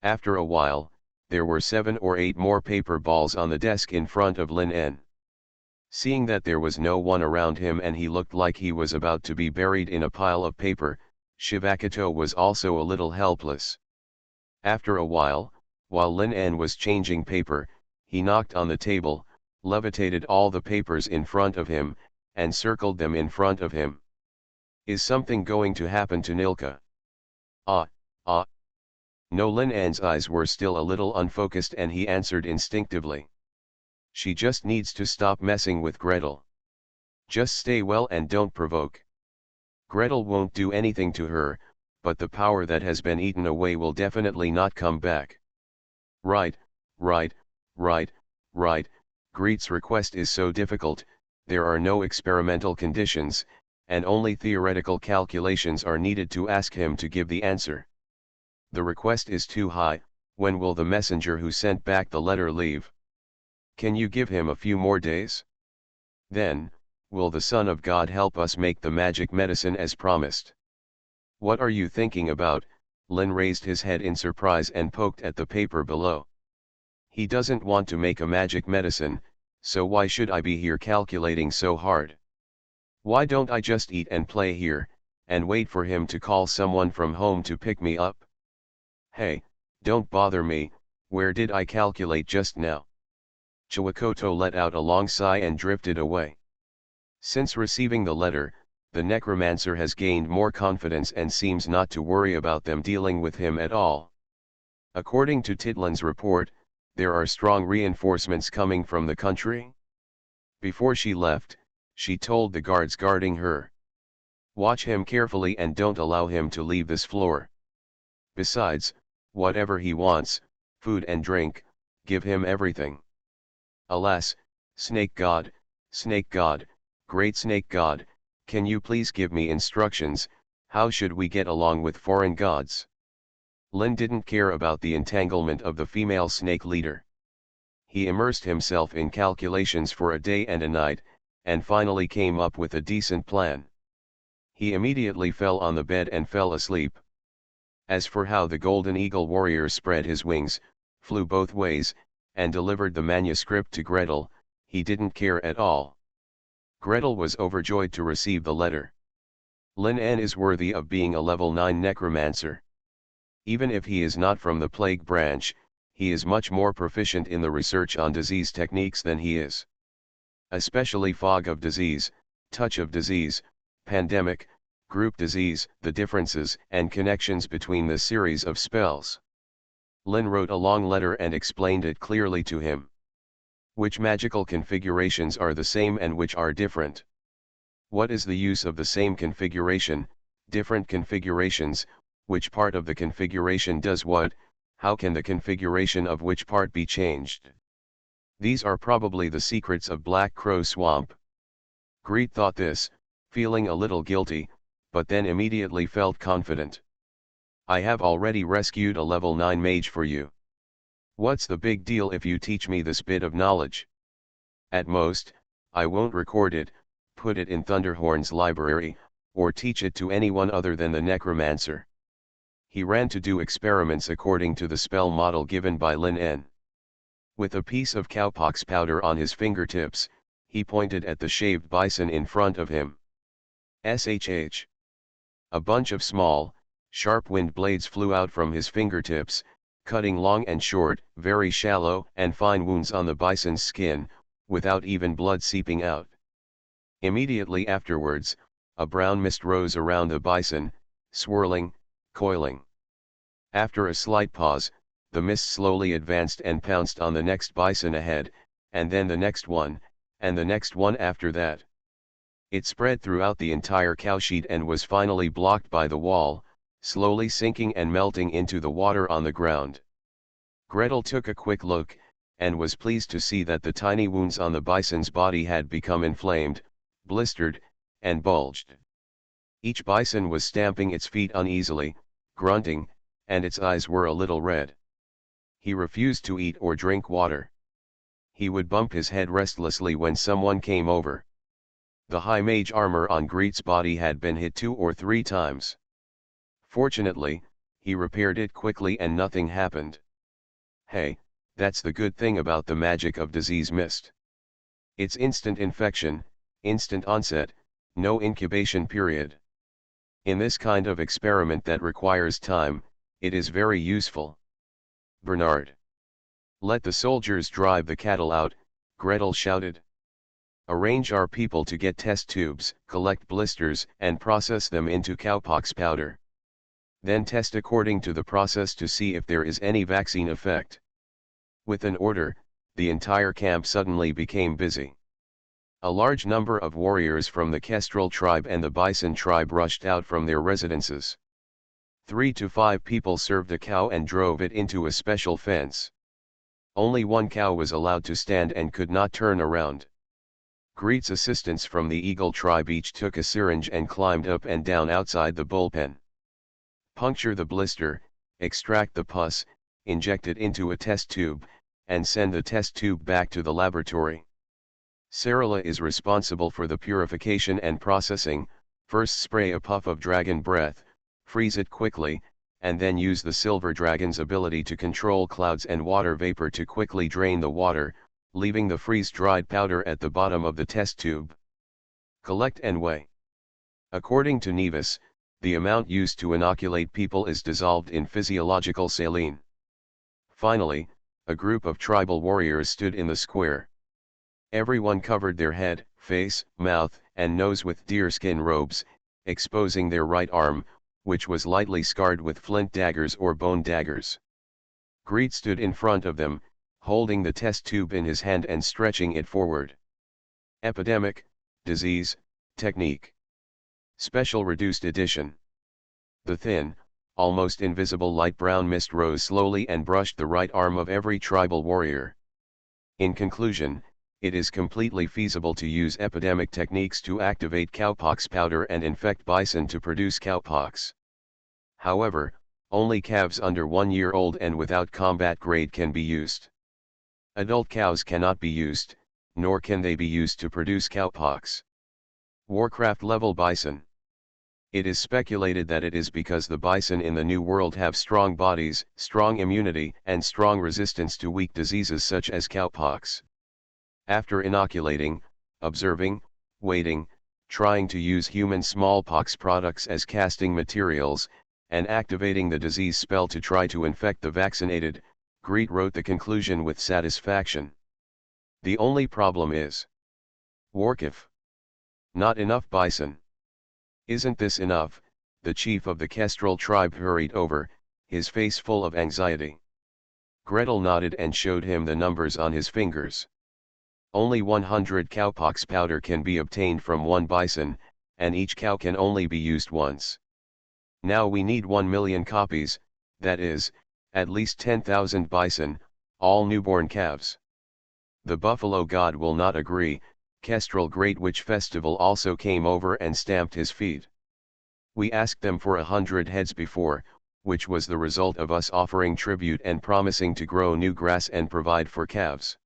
After a while, there were 7 or 8 more paper balls on the desk in front of Lin En. Seeing that there was no one around him and he looked like he was about to be buried in a pile of paper, Shivakato was also a little helpless. After a while Lin En was changing paper, he knocked on the table, levitated all the papers in front of him, and circled them in front of him. Is something going to happen to Nilka? No. Lin En's eyes were still a little unfocused and he answered instinctively. She just needs to stop messing with Gretel. Just stay well and don't provoke. Gretel won't do anything to her, but the power that has been eaten away will definitely not come back. Right. Greet's request is so difficult, there are no experimental conditions, and only theoretical calculations are needed to ask him to give the answer. The request is too high. When will the messenger who sent back the letter leave? Can you give him a few more days? Then, will the Son of God help us make the magic medicine as promised? What are you thinking about, Lin raised his head in surprise and poked at the paper below. He doesn't want to make a magic medicine, so why should I be here calculating so hard? Why don't I just eat and play here, and wait for him to call someone from home to pick me up? Hey, don't bother me, where did I calculate just now? Chiwakoto let out a long sigh and drifted away. Since receiving the letter, the necromancer has gained more confidence and seems not to worry about them dealing with him at all. According to Titlin's report, there are strong reinforcements coming from the country. Before she left, she told the guards guarding her, "Watch him carefully and don't allow him to leave this floor. Besides, whatever he wants, food and drink, give him everything." Alas, Snake God, great Snake God, can you please give me instructions, how should we get along with foreign gods? Lin didn't care about the entanglement of the female snake leader. He immersed himself in calculations for a day and a night, and finally came up with a decent plan. He immediately fell on the bed and fell asleep. As for how the Golden Eagle warrior spread his wings, flew both ways, and delivered the manuscript to Gretel, he didn't care at all. Gretel was overjoyed to receive the letter. Lin N is worthy of being a level 9 necromancer. Even if he is not from the plague branch, he is much more proficient in the research on disease techniques than he is. Especially fog of disease, touch of disease, pandemic, group disease, the differences and connections between the series of spells. Lin wrote a long letter and explained it clearly to him. Which magical configurations are the same and which are different? What is the use of the same configuration, different configurations, which part of the configuration does what, how can the configuration of which part be changed? These are probably the secrets of Black Crow Swamp. Greet thought this, feeling a little guilty, but then immediately felt confident. I have already rescued a level 9 mage for you. What's the big deal if you teach me this bit of knowledge? At most, I won't record it, put it in Thunderhorn's library, or teach it to anyone other than the necromancer. He ran to do experiments according to the spell model given by Lin N. With a piece of cowpox powder on his fingertips, he pointed at the shaved bison in front of him. SHH. A bunch of small, sharp wind blades flew out from his fingertips, cutting long and short, very shallow and fine wounds on the bison's skin, without even blood seeping out. Immediately afterwards, a brown mist rose around the bison, swirling, coiling. After a slight pause, the mist slowly advanced and pounced on the next bison ahead, and then the next one, and the next one after that. It spread throughout the entire cowshed and was finally blocked by the wall, slowly sinking and melting into the water on the ground. Gretel took a quick look, and was pleased to see that the tiny wounds on the bison's body had become inflamed, blistered, and bulged. Each bison was stamping its feet uneasily, grunting, and its eyes were a little red. He refused to eat or drink water. He would bump his head restlessly when someone came over. The high mage armor on Greet's body had been hit 2 or 3 times. Fortunately, he repaired it quickly and nothing happened. Hey, that's the good thing about the magic of disease mist. It's instant infection, instant onset, no incubation period. In this kind of experiment that requires time, it is very useful. Bernard. Let the soldiers drive the cattle out, Gretel shouted. Arrange our people to get test tubes, collect blisters, and process them into cowpox powder. Then test according to the process to see if there is any vaccine effect. With an order, the entire camp suddenly became busy. A large number of warriors from the Kestrel tribe and the Bison tribe rushed out from their residences. 3 to 5 people served a cow and drove it into a special fence. Only one cow was allowed to stand and could not turn around. Greet's assistants from the Eagle tribe each took a syringe and climbed up and down outside the bullpen. Puncture the blister, extract the pus, inject it into a test tube, and send the test tube back to the laboratory. Sarala is responsible for the purification and processing. First spray a puff of dragon breath, freeze it quickly, and then use the silver dragon's ability to control clouds and water vapor to quickly drain the water, leaving the freeze-dried powder at the bottom of the test tube. Collect and weigh. According to Nevis, the amount used to inoculate people is dissolved in physiological saline. Finally, a group of tribal warriors stood in the square. Everyone covered their head, face, mouth, and nose with deerskin robes, exposing their right arm, which was lightly scarred with flint daggers or bone daggers. Greet stood in front of them, holding the test tube in his hand and stretching it forward. Epidemic, disease, technique. Special reduced edition. The thin, almost invisible light brown mist rose slowly and brushed the right arm of every tribal warrior. In conclusion, it is completely feasible to use epidemic techniques to activate cowpox powder and infect bison to produce cowpox. However, only calves under 1 year old and without combat grade can be used. Adult cows cannot be used, nor can they be used to produce cowpox. Warcraft level bison. It is speculated that it is because the bison in the New World have strong bodies, strong immunity, and strong resistance to weak diseases such as cowpox. After inoculating, observing, waiting, trying to use human smallpox products as casting materials, and activating the disease spell to try to infect the vaccinated, Greet wrote the conclusion with satisfaction. The only problem is Warkif. Not enough bison. Isn't this enough? The chief of the Kestrel tribe hurried over, his face full of anxiety. Gretel nodded and showed him the numbers on his fingers. Only 100 cowpox powder can be obtained from one bison, and each cow can only be used once. Now we need 1 million copies, that is, at least 10,000 bison, all newborn calves. The buffalo god will not agree. Kestrel Great Witch Festival also came over and stamped his feet. We asked them for 100 heads before, which was the result of us offering tribute and promising to grow new grass and provide for calves.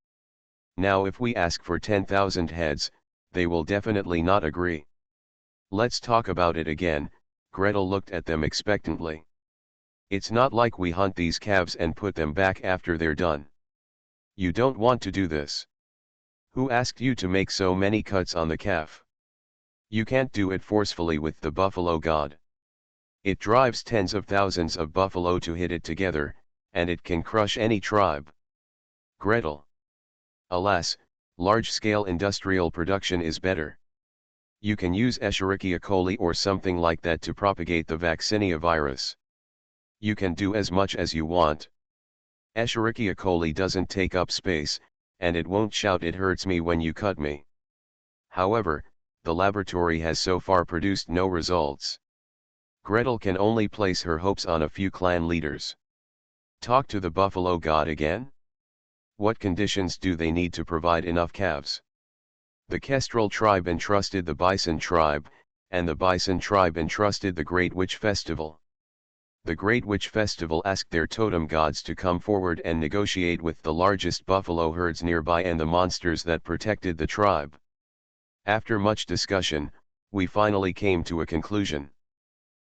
Now if we ask for 10,000 heads, they will definitely not agree. Let's talk about it again. Gretel looked at them expectantly. It's not like we hunt these calves and put them back after they're done. You don't want to do this. Who asked you to make so many cuts on the calf? You can't do it forcefully with the buffalo god. It drives tens of thousands of buffalo to hit it together, and it can crush any tribe. Gretel. Alas, large-scale industrial production is better. You can use Escherichia coli or something like that to propagate the vaccinia virus. You can do as much as you want. Escherichia coli doesn't take up space, and it won't shout "it hurts me" when you cut me. However, the laboratory has so far produced no results. Gretel can only place her hopes on a few clan leaders. Talk to the buffalo god again? What conditions do they need to provide enough calves? The Kestrel tribe entrusted the Bison tribe, and the Bison tribe entrusted the Great Witch Festival. The Great Witch Festival asked their totem gods to come forward and negotiate with the largest buffalo herds nearby and the monsters that protected the tribe. After much discussion, we finally came to a conclusion.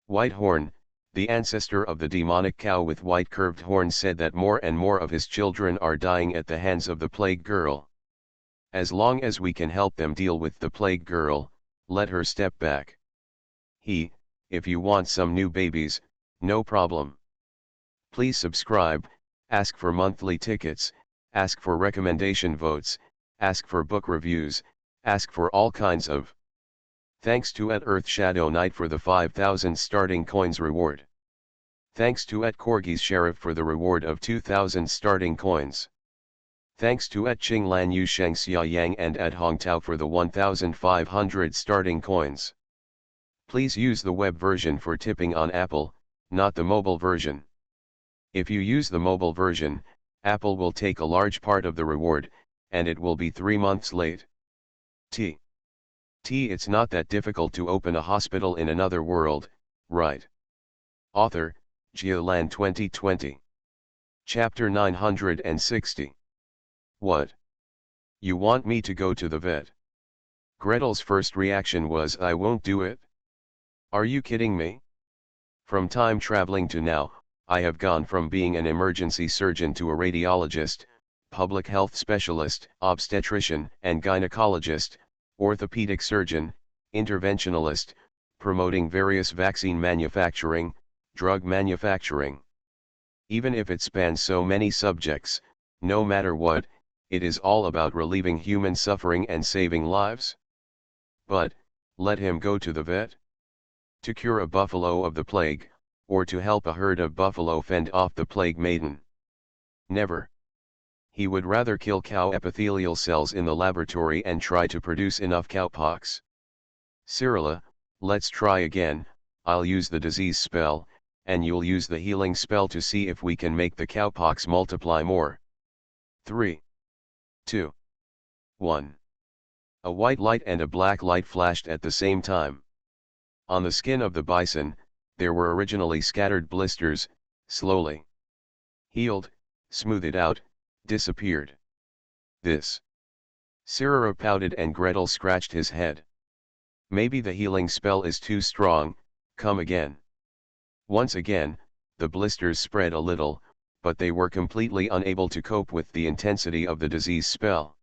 Whitehorn, the ancestor of the demonic cow with white curved horns, said that more and more of his children are dying at the hands of the plague girl. As long as we can help them deal with the plague girl, let her step back. If you want some new babies, no problem. Please subscribe, ask for monthly tickets, ask for recommendation votes, ask for book reviews, ask for all kinds of. Thanks to @Earth Shadow Knight for the 5,000 starting coins reward. Thanks to @Corgis Sheriff for the reward of 2,000 starting coins. Thanks to @Qinglan Yu Sheng Xia Yang and @Hongtao for the 1,500 starting coins. Please use the web version for tipping on Apple, not the mobile version. If you use the mobile version, Apple will take a large part of the reward, and it will be 3 months late. It's not that difficult to open a hospital in another world, right? Author, Geolan 2020. Chapter 960. What? You want me to go to the vet? Gretel's first reaction was, I won't do it. Are you kidding me? From time traveling to now, I have gone from being an emergency surgeon to a radiologist, public health specialist, obstetrician and gynecologist, orthopedic surgeon, interventionalist, promoting various vaccine manufacturing, drug manufacturing. Even if it spans so many subjects, no matter what, it is all about relieving human suffering and saving lives. But, let him go to the vet? To cure a buffalo of the plague, or to help a herd of buffalo fend off the plague maiden? Never. He would rather kill cow epithelial cells in the laboratory and try to produce enough cowpox. Cyrilla, let's try again. I'll use the disease spell, and you'll use the healing spell to see if we can make the cowpox multiply more. 3, 2, 1. A white light and a black light flashed at the same time. On the skin of the bison, there were originally scattered blisters, slowly healed, smoothed out, disappeared. This. Cyrilla pouted and Gretel scratched his head. Maybe the healing spell is too strong, come again. Once again, the blisters spread a little, but they were completely unable to cope with the intensity of the disease spell.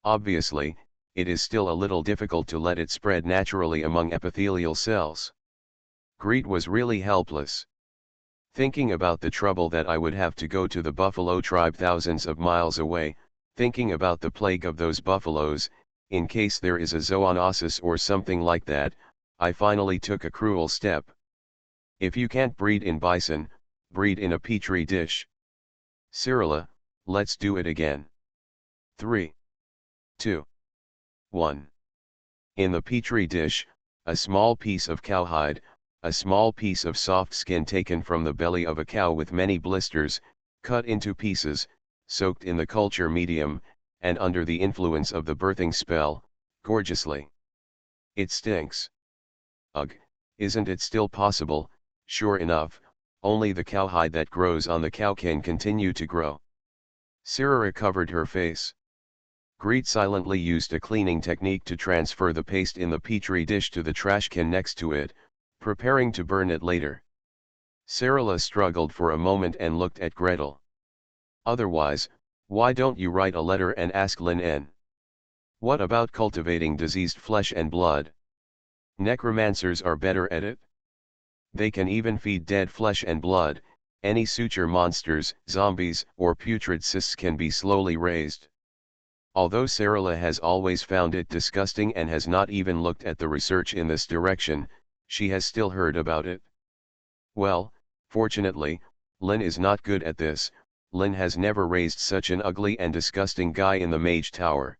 Obviously, it is still a little difficult to let it spread naturally among epithelial cells. Greet was really helpless. Thinking about the trouble that I would have to go to the buffalo tribe thousands of miles away, thinking about the plague of those buffaloes, in case there is a zoonosis or something like that, I finally took a cruel step. If you can't breed in bison, breed in a petri dish. Cyrilla, let's do it again. 3, 2, 1. In the petri dish, a small piece of cowhide, a small piece of soft skin taken from the belly of a cow with many blisters, cut into pieces, soaked in the culture medium, and under the influence of the birthing spell, gorgeously. It stinks. Ugh, isn't it still possible? Sure enough, only the cowhide that grows on the cow can continue to grow. Cyrilla covered her face. Greet silently used a cleaning technique to transfer the paste in the petri dish to the trash can next to it, preparing to burn it later. Cyrilla struggled for a moment and looked at Gretel. Otherwise, why don't you write a letter and ask Lin N? What about cultivating diseased flesh and blood? Necromancers are better at it. They can even feed dead flesh and blood. Any suture monsters, zombies, or putrid cysts can be slowly raised. Although Cyrilla has always found it disgusting and has not even looked at the research in this direction, she has still heard about it. Well, fortunately, Lin is not good at this. Lin has never raised such an ugly and disgusting guy in the Mage Tower.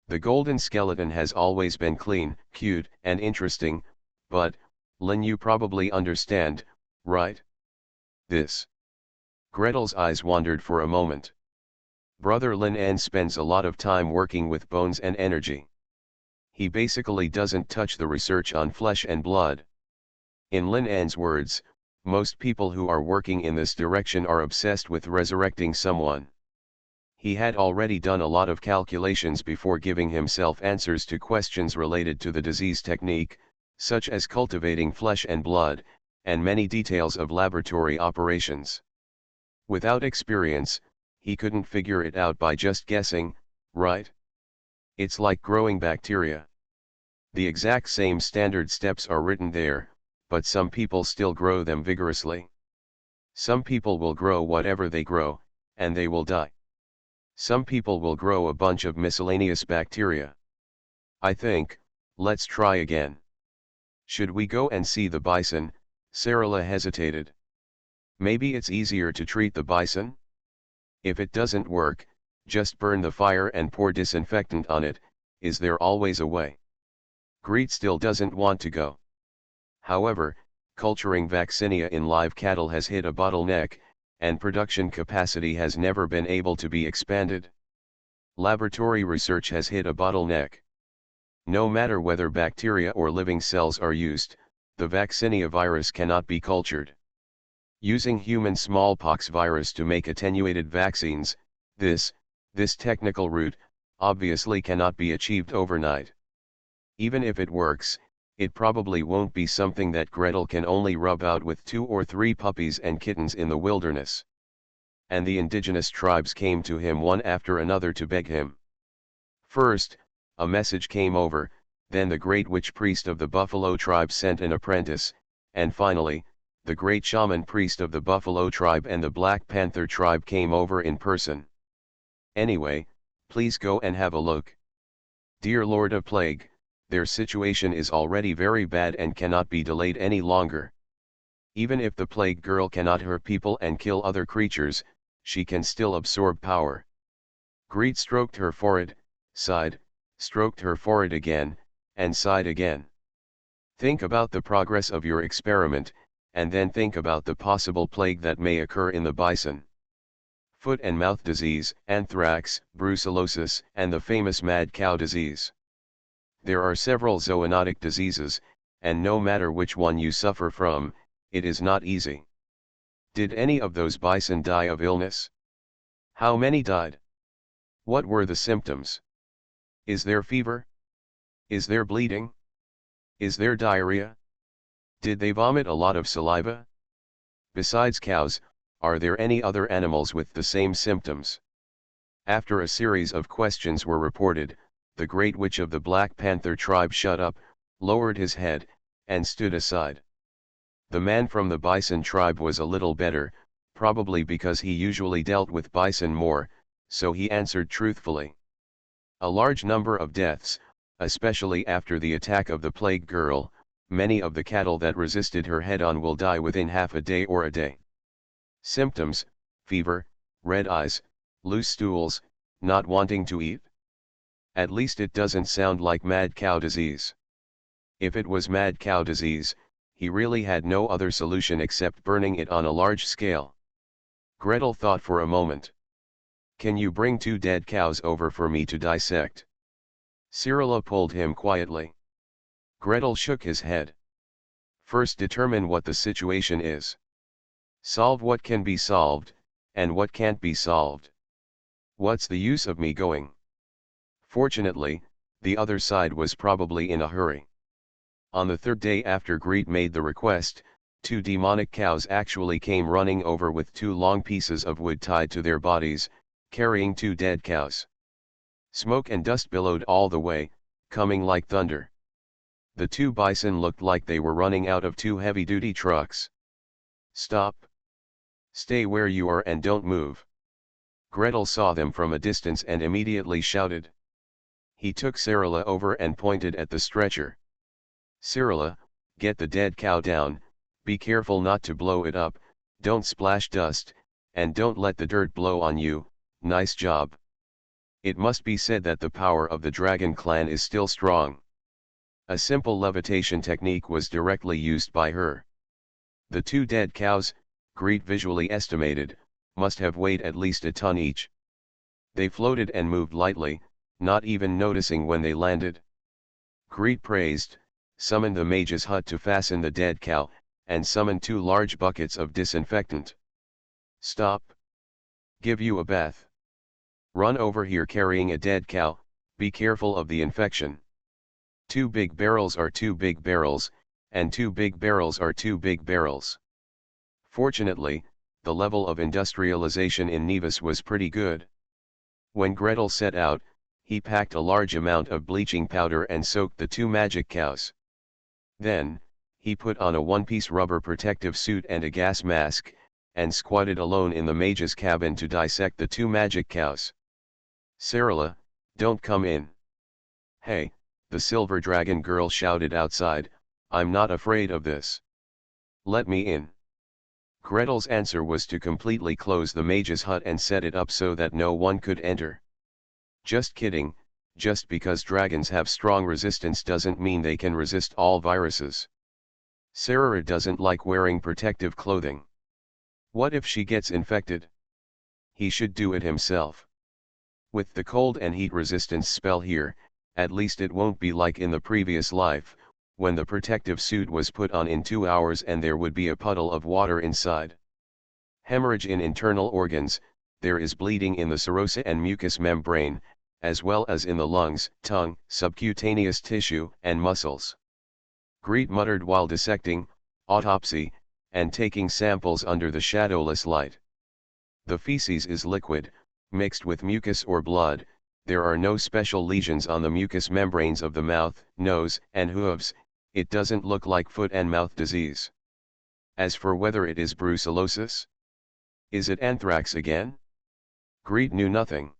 The golden skeleton has always been clean, cute, and interesting, but, Lin, you probably understand, right? This. Gretel's eyes wandered for a moment. Brother Lin N spends a lot of time working with bones and energy. He basically doesn't touch the research on flesh and blood. In Lin N's words, most people who are working in this direction are obsessed with resurrecting someone. He had already done a lot of calculations before giving himself answers to questions related to the disease technique, such as cultivating flesh and blood, and many details of laboratory operations. Without experience, he couldn't figure it out by just guessing, right? It's like growing bacteria. The exact same standard steps are written there, but some people still grow them vigorously. Some people will grow whatever they grow, and they will die. Some people will grow a bunch of miscellaneous bacteria. I think, let's try again. Should we go and see the bison? Cyrilla hesitated. Maybe it's easier to treat the bison? If it doesn't work, just burn the fire and pour disinfectant on it. Is there always a way? Greet still doesn't want to go. However, culturing vaccinia in live cattle has hit a bottleneck, and production capacity has never been able to be expanded. Laboratory research has hit a bottleneck. No matter whether bacteria or living cells are used, the vaccinia virus cannot be cultured. Using human smallpox virus to make attenuated vaccines, this technical route, obviously cannot be achieved overnight. Even if it works, It probably won't be something that Gretel can only rub out with 2 or 3 puppies and kittens in the wilderness. And the indigenous tribes came to him one after another to beg him. First, a message came over, then the great witch priest of the Buffalo tribe sent an apprentice, and finally, the great shaman priest of the Buffalo tribe and the Black Panther tribe came over in person. Anyway, please go and have a look. Dear Lord of Plague, their situation is already very bad and cannot be delayed any longer. Even if the plague girl cannot hurt people and kill other creatures, she can still absorb power. Greed stroked her forehead, sighed, stroked her forehead again, and sighed again. Think about the progress of your experiment, and then think about the possible plague that may occur in the bison. Foot and mouth disease, anthrax, brucellosis, and the famous mad cow disease. There are several zoonotic diseases, and no matter which one you suffer from, it is not easy. Did any of those bison die of illness? How many died? What were the symptoms? Is there fever? Is there bleeding? Is there diarrhea? Did they vomit a lot of saliva? Besides cows, are there any other animals with the same symptoms? After a series of questions were reported, the great witch of the Black Panther tribe shut up, lowered his head, and stood aside. The man from the bison tribe was a little better, probably because he usually dealt with bison more, so he answered truthfully. A large number of deaths, especially after the attack of the plague girl. Many of the cattle that resisted her head-on will die within half a day or a day. Symptoms: fever, red eyes, loose stools, not wanting to eat. At least it doesn't sound like mad cow disease. If it was mad cow disease, he really had no other solution except burning it on a large scale. Gretel thought for a moment. Can you bring 2 dead cows over for me to dissect? Cyrilla pulled him quietly. Gretel shook his head. First determine what the situation is. Solve what can be solved, and what can't be solved. What's the use of me going? Fortunately, the other side was probably in a hurry. On the 3rd day after Greet made the request, 2 demonic cows actually came running over with 2 long pieces of wood tied to their bodies, carrying 2 dead cows. Smoke and dust billowed all the way, coming like thunder. The 2 bison looked like they were running out of 2 heavy-duty trucks. Stop! Stay where you are and don't move. Gretel saw them from a distance and immediately shouted. He took Cyrilla over and pointed at the stretcher. Cyrilla, get the dead cow down, be careful not to blow it up, don't splash dust, and don't let the dirt blow on you. Nice job. It must be said that the power of the dragon clan is still strong. A simple levitation technique was directly used by her. The 2 dead cows, Greet visually estimated, must have weighed at least a ton each. They floated and moved lightly, not even noticing when they landed. Greet praised, summoned the mage's hut to fasten the dead cow, and summoned 2 large buckets of disinfectant. Stop! Give you a bath. Run over here carrying a dead cow, be careful of the infection. 2 big barrels are 2 big barrels, and 2 big barrels are 2 big barrels. Fortunately, the level of industrialization in Nevis was pretty good. When Gretel set out, he packed a large amount of bleaching powder and soaked the 2 magic cows. Then, he put on a 1-piece rubber protective suit and a gas mask, and squatted alone in the mage's cabin to dissect the 2 magic cows. Cyrilla, don't come in. Hey, the silver dragon girl shouted outside, I'm not afraid of this. Let me in. Gretel's answer was to completely close the mage's hut and set it up so that no one could enter. Just kidding, just because dragons have strong resistance doesn't mean they can resist all viruses. Sarah doesn't like wearing protective clothing. What if she gets infected? He should do it himself. With the cold and heat resistance spell here, at least it won't be like in the previous life, when the protective suit was put on in 2 hours and there would be a puddle of water inside. Hemorrhage in internal organs, there is bleeding in the serosa and mucous membrane, as well as in the lungs, tongue, subcutaneous tissue, and muscles. Greet muttered while dissecting, autopsy, and taking samples under the shadowless light. The feces is liquid, mixed with mucus or blood. There are no special lesions on the mucous membranes of the mouth, nose, and hooves. It doesn't look like foot and mouth disease. As for whether it is brucellosis? Is it anthrax again? Greet knew nothing.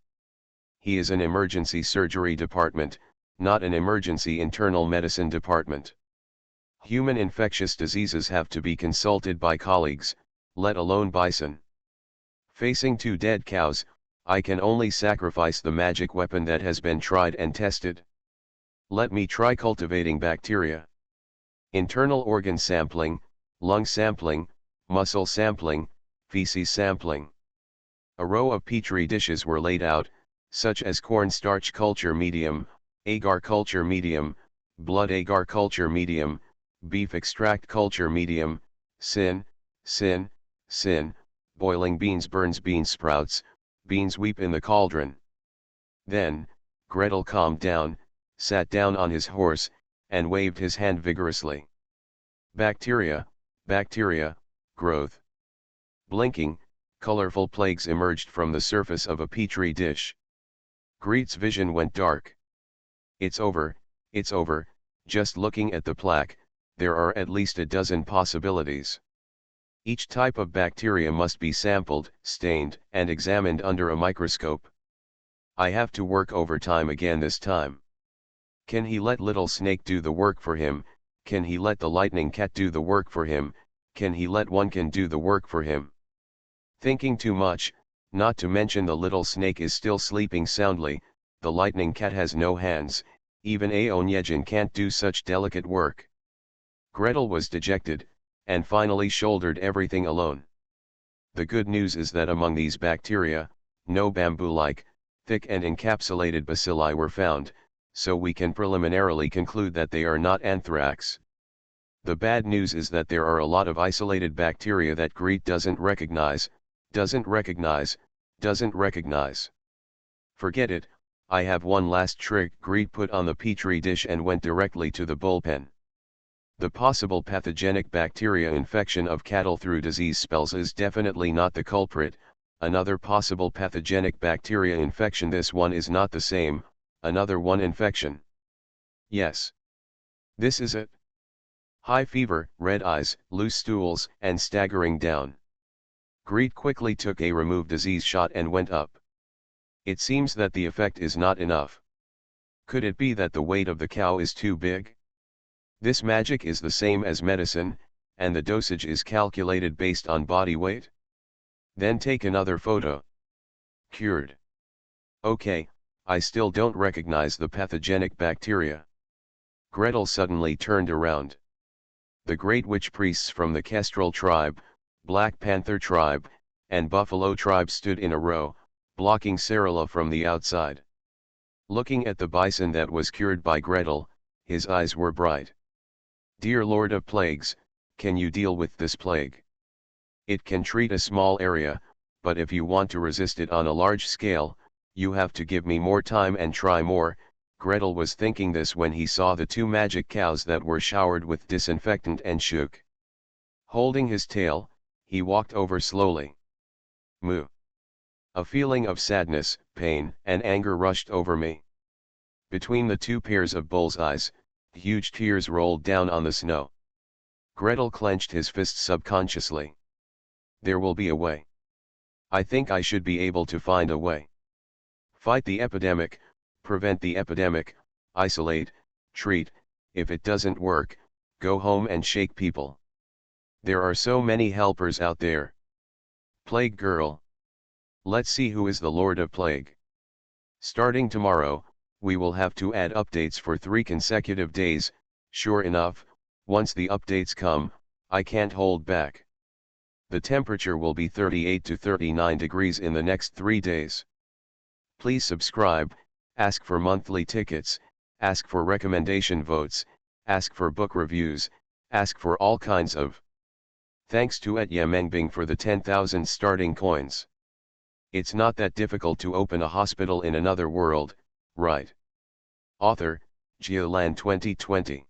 He is an emergency surgery department, not an emergency internal medicine department. Human infectious diseases have to be consulted by colleagues, let alone bison. Facing 2 dead cows, I can only sacrifice the magic weapon that has been tried and tested. Let me try cultivating bacteria. Internal organ sampling, lung sampling, muscle sampling, feces sampling. A row of petri dishes were laid out, such as cornstarch culture medium, agar culture medium, blood agar culture medium, beef extract culture medium, sin, boiling beans burns bean sprouts, beans weep in the cauldron. Then, Gretel calmed down, sat down on his horse, and waved his hand vigorously. Bacteria, bacteria, growth. Blinking, colorful plagues emerged from the surface of a petri dish. Greet's vision went dark. It's over, just looking at the plaque, there are at least a dozen possibilities. Each type of bacteria must be sampled, stained, and examined under a microscope. I have to work overtime again this time. Can he let Little Snake do the work for him? Can he let the Lightning Cat do the work for him? Can he let one can do the work for him? Thinking too much, not to mention the Little Snake is still sleeping soundly, the Lightning Cat has no hands, even Aonyejin can't do such delicate work. Gretel was dejected, and finally shouldered everything alone. The good news is that among these bacteria, no bamboo-like, thick and encapsulated bacilli were found, so we can preliminarily conclude that they are not anthrax. The bad news is that there are a lot of isolated bacteria that Greet doesn't recognize. Forget it, I have one last trick. Greet put on the petri dish and went directly to the bullpen. The possible pathogenic bacteria infection of cattle through disease spells is definitely not the culprit. Another possible pathogenic bacteria infection. This one is not the same, another one infection. Yes. This is it. High fever, red eyes, loose stools, and staggering down. Greet quickly took a remove disease shot and went up. It seems that the effect is not enough. Could it be that the weight of the cow is too big? This magic is the same as medicine, and the dosage is calculated based on body weight? Then take another photo. Cured. Okay, I still don't recognize the pathogenic bacteria. Gretel suddenly turned around. The great witch priests from the Kestrel tribe, Black Panther tribe, and Buffalo tribe stood in a row, blocking Sarala from the outside. Looking at the bison that was cured by Gretel, his eyes were bright. Dear Lord of Plagues, can you deal with this plague? It can treat a small area, but if you want to resist it on a large scale, you have to give me more time and try more. Gretel was thinking this when he saw the 2 magic cows that were showered with disinfectant and shook. Holding his tail, he walked over slowly. Moo. A feeling of sadness, pain, and anger rushed over me. Between the 2 pairs of bull's eyes, huge tears rolled down on the snow. Gretel clenched his fists subconsciously. There will be a way. I think I should be able to find a way. Fight the epidemic, prevent the epidemic, isolate, treat. If it doesn't work, go home and shake people. There are so many helpers out there. Plague Girl. Let's see who is the Lord of Plague. Starting tomorrow, we will have to add updates for 3 consecutive days. Sure enough, once the updates come, I can't hold back. The temperature will be 38 to 39 degrees in the next 3 days. Please subscribe, ask for monthly tickets, ask for recommendation votes, ask for book reviews, ask for all kinds of. Thanks to Mengbing for the 10,000 starting coins. It's not that difficult to open a hospital in another world, right? Author, Geolan 2020.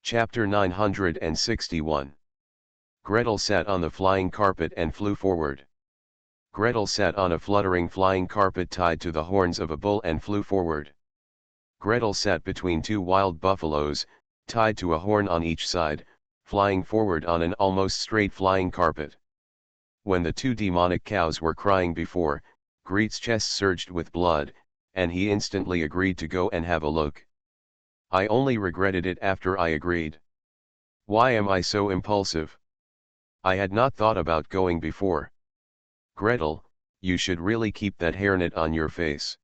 Chapter 961. Gretel sat on the flying carpet and flew forward. Gretel sat on a fluttering flying carpet tied to the horns of a bull and flew forward. Gretel sat between two wild buffaloes, tied to a horn on each side, flying forward on an almost straight flying carpet. When the two demonic cows were crying before, Greet's chest surged with blood, and he instantly agreed to go and have a look. I only regretted it after I agreed. Why am I so impulsive? I had not thought about going before. Gretel, you should really keep that hairnet on your face.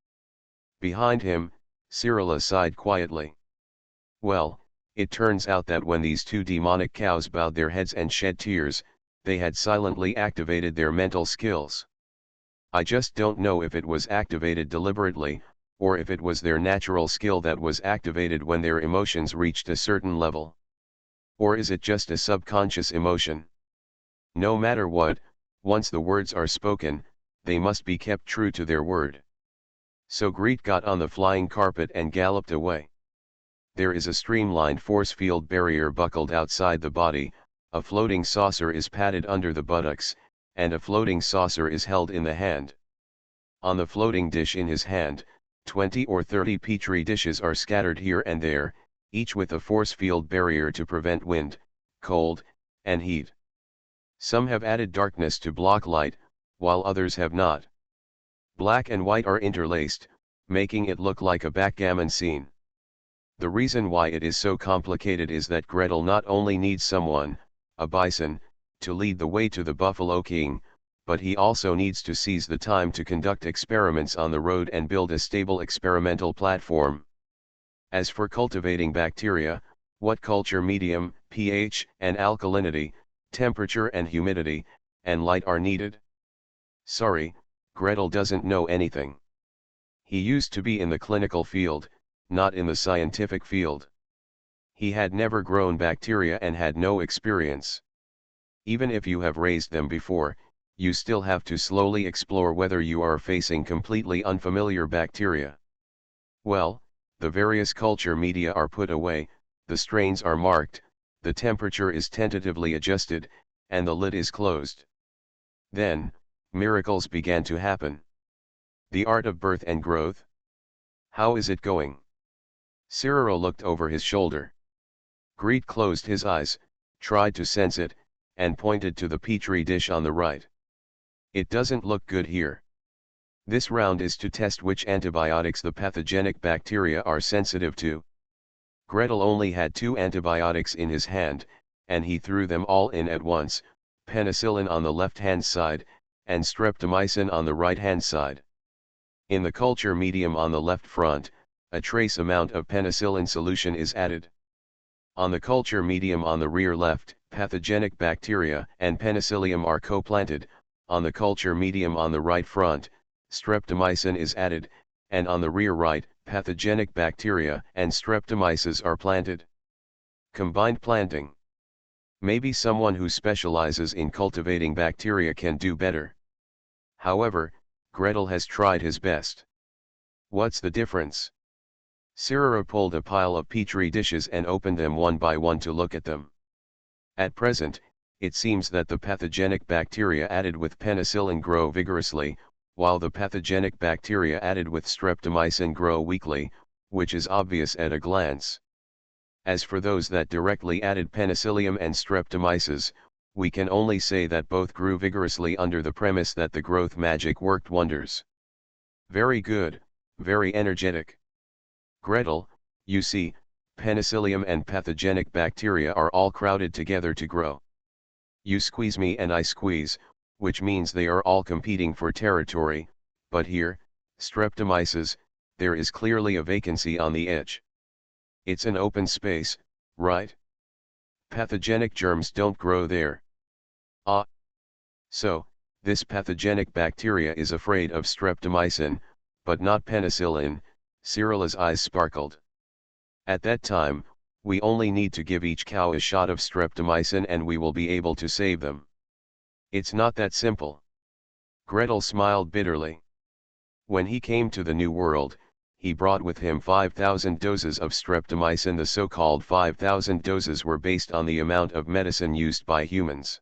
Behind him, Cyrilla sighed quietly. Well, it turns out that when these two demonic cows bowed their heads and shed tears, they had silently activated their mental skills. I just don't know if it was activated deliberately, or if it was their natural skill that was activated when their emotions reached a certain level. Or is it just a subconscious emotion? No matter what, once the words are spoken, they must be kept true to their word. So Greet got on the flying carpet and galloped away. There is a streamlined force field barrier buckled outside the body, a floating saucer is padded under the buttocks, and a floating saucer is held in the hand. On the floating dish in his hand, 20 or 30 petri dishes are scattered here and there, each with a force field barrier to prevent wind, cold, and heat. Some have added darkness to block light, while others have not. Black and white are interlaced, making it look like a backgammon scene. The reason why it is so complicated is that Gretel not only needs someone, a bison, to lead the way to the Buffalo King, but he also needs to seize the time to conduct experiments on the road and build a stable experimental platform. As for cultivating bacteria, what culture medium, pH, and alkalinity, temperature and humidity, and light are needed? Sorry, Gretel doesn't know anything. He used to be in the clinical field, not in the scientific field. He had never grown bacteria and had no experience. Even if you have raised them before, you still have to slowly explore whether you are facing completely unfamiliar bacteria. Well, the various culture media are put away, the strains are marked, the temperature is tentatively adjusted, and the lid is closed. Then, miracles began to happen. The art of birth and growth? How is it going? Cyrilla looked over his shoulder. Greet closed his eyes, tried to sense it, and pointed to the petri dish on the right. It doesn't look good here. This round is to test which antibiotics the pathogenic bacteria are sensitive to. Gretel only had 2 antibiotics in his hand, and he threw them all in at once, penicillin on the left-hand side, and streptomycin on the right-hand side. In the culture medium on the left front, a trace amount of penicillin solution is added. On the culture medium on the rear left, pathogenic bacteria and penicillium are co-planted. On the culture medium on the right front, streptomycin is added, and on the rear right, pathogenic bacteria and streptomyces are planted. Combined planting. Maybe someone who specializes in cultivating bacteria can do better. However, Gretel has tried his best. What's the difference? Cyrilla pulled a pile of petri dishes and opened them one by one to look at them. At present, it seems that the pathogenic bacteria added with penicillin grow vigorously, while the pathogenic bacteria added with streptomycin grow weakly, which is obvious at a glance. As for those that directly added penicillium and streptomyces, we can only say that both grew vigorously under the premise that the growth magic worked wonders. Very good, very energetic. Gretel, you see, penicillium and pathogenic bacteria are all crowded together to grow. You squeeze me and I squeeze, which means they are all competing for territory, but here, streptomyces, there is clearly a vacancy on the edge. It's an open space, right? Pathogenic germs don't grow there. Ah. So, this pathogenic bacteria is afraid of streptomycin, but not penicillin. Cyrilla's eyes sparkled. At that time, we only need to give each cow a shot of streptomycin and we will be able to save them. It's not that simple. Gretel smiled bitterly. When he came to the New World, he brought with him 5,000 doses of streptomycin. The so-called 5,000 doses were based on the amount of medicine used by humans.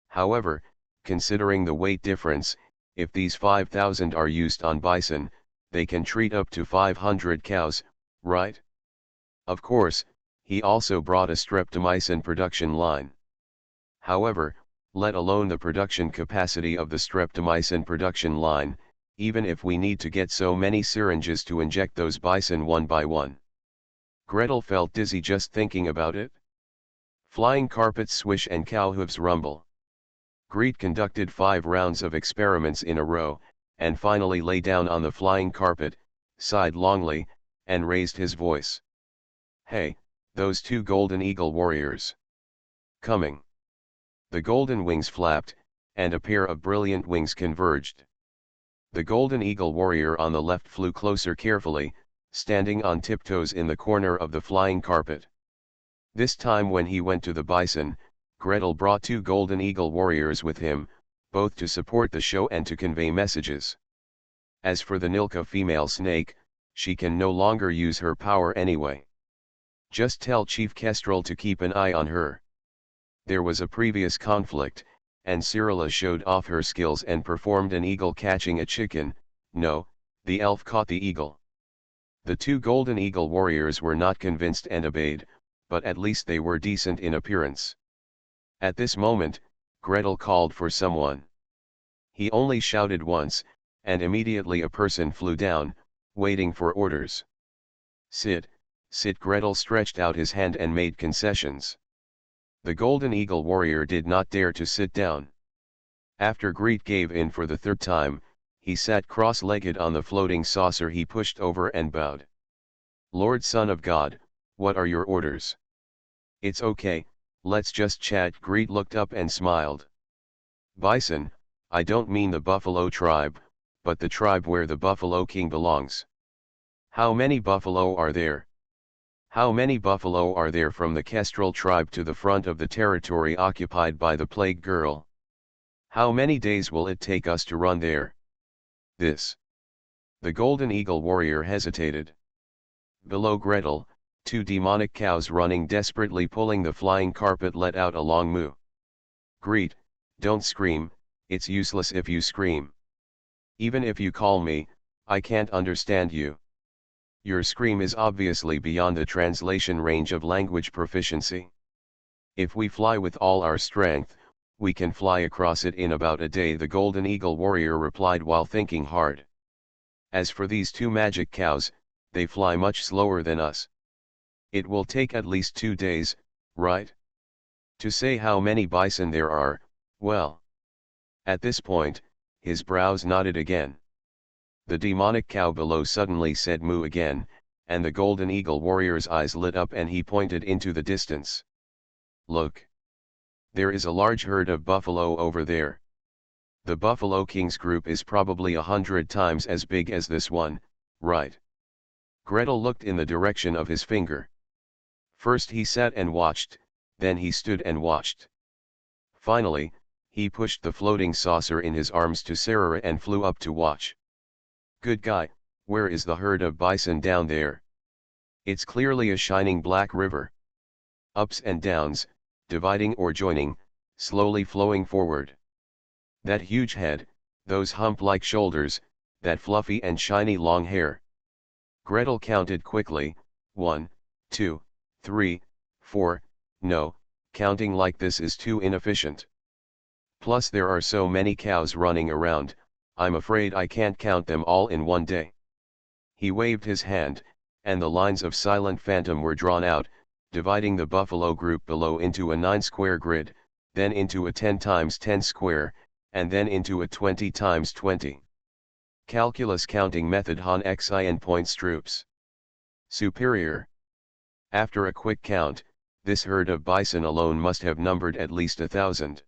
However, considering the weight difference, if these 5,000 are used on bison, they can treat up to 500 cows, right? Of course, he also brought a streptomycin production line. However, let alone the production capacity of the streptomycin production line, even if we need to get so many syringes to inject those bison one by one. Gretel felt dizzy just thinking about it. Flying carpets swish and cow hooves rumble. Greet conducted 5 rounds of experiments in a row, and finally lay down on the flying carpet, sighed longly, and raised his voice. Hey, those 2 golden eagle warriors. Coming. The golden wings flapped, and a pair of brilliant wings converged. The golden eagle warrior on the left flew closer carefully, standing on tiptoes in the corner of the flying carpet. This time when he went to the bison, Gretel brought 2 golden eagle warriors with him, both to support the show and to convey messages. As for the Nilka female snake, she can no longer use her power anyway. Just tell Chief Kestrel to keep an eye on her. There was a previous conflict, and Cyrilla showed off her skills and performed an eagle catching a chicken. No, the elf caught the eagle. The 2 golden eagle warriors were not convinced and obeyed, but at least they were decent in appearance. At this moment, Gretel called for someone. He only shouted once, and immediately a person flew down, waiting for orders. Sit, sit. Gretel stretched out his hand and made concessions. The golden eagle warrior did not dare to sit down. After Greet gave in for the 3rd time, he sat cross-legged on the floating saucer he pushed over and bowed. Lord Son of God, what are your orders? It's okay, let's just chat. Greet looked up and smiled. Bison, I don't mean the buffalo tribe, but the tribe where the Buffalo King belongs. How many buffalo are there? How many buffalo are there from the Kestrel tribe to the front of the territory occupied by the Plague Girl? How many days will it take us to run there? This. The golden eagle warrior hesitated. Below Gretel, 2 demonic cows running desperately pulling the flying carpet let out a long moo. Greet, don't scream, it's useless if you scream. Even if you call me, I can't understand you. Your scream is obviously beyond the translation range of language proficiency. If we fly with all our strength, we can fly across it in about a day, the golden eagle warrior replied while thinking hard. As for these 2 magic cows, they fly much slower than us. It will take at least 2 days, right? To say how many bison there are, well. At this point, his brows knotted again. The demonic cow below suddenly said moo again, and the golden eagle warrior's eyes lit up and he pointed into the distance. Look! There is a large herd of buffalo over there. The Buffalo King's group is probably 100 times as big as this one, right? Gretel looked in the direction of his finger. First he sat and watched, then he stood and watched. Finally, he pushed the floating saucer in his arms to Sarah and flew up to watch. Good guy, where is the herd of bison down there? It's clearly a shining black river. Ups and downs, dividing or joining, slowly flowing forward. That huge head, those hump-like shoulders, that fluffy and shiny long hair. Gretel counted quickly, 1, 2, 3, 4, no, counting like this is too inefficient. Plus there are so many cows running around, I'm afraid I can't count them all in one day. He waved his hand, and the lines of silent phantom were drawn out, dividing the buffalo group below into a 9-square grid, then into a 10 × 10 square, and then into a 20 × 20. Calculus counting method Han Xin points troops. Superior. After a quick count, this herd of bison alone must have numbered at least 1,000.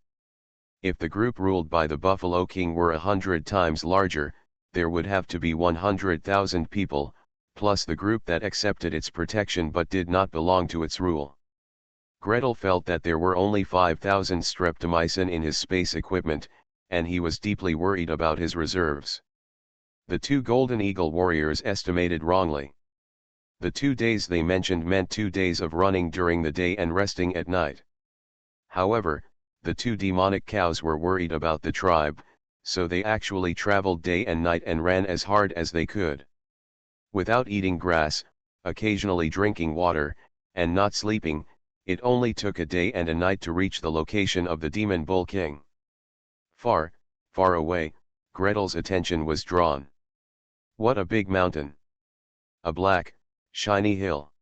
If the group ruled by the Buffalo King were 100 times larger, there would have to be 100,000 people, plus the group that accepted its protection but did not belong to its rule. Gretel felt that there were only 5,000 streptomycin in his space equipment, and he was deeply worried about his reserves. The two Golden Eagle warriors estimated wrongly. The 2 days they mentioned meant 2 days of running during the day and resting at night. However, the two demonic cows were worried about the tribe, so they actually traveled day and night and ran as hard as they could. Without eating grass, occasionally drinking water, and not sleeping, it only took a day and a night to reach the location of the demon bull king. Far, far away, Gretel's attention was drawn. What a big mountain! A black, shiny hill.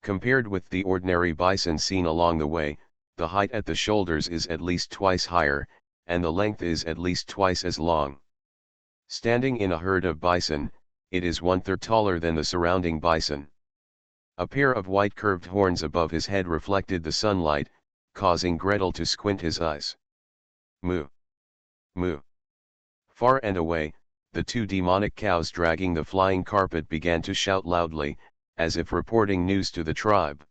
Compared with the ordinary bison seen along the way, the height at the shoulders is at least twice higher, and the length is at least twice as long. Standing in a herd of bison, it is 1/3 taller than the surrounding bison. A pair of white curved horns above his head reflected the sunlight, causing Gretel to squint his eyes. Moo! Moo! Far and away, the two demonic cows dragging the flying carpet began to shout loudly, as if reporting news to the tribe.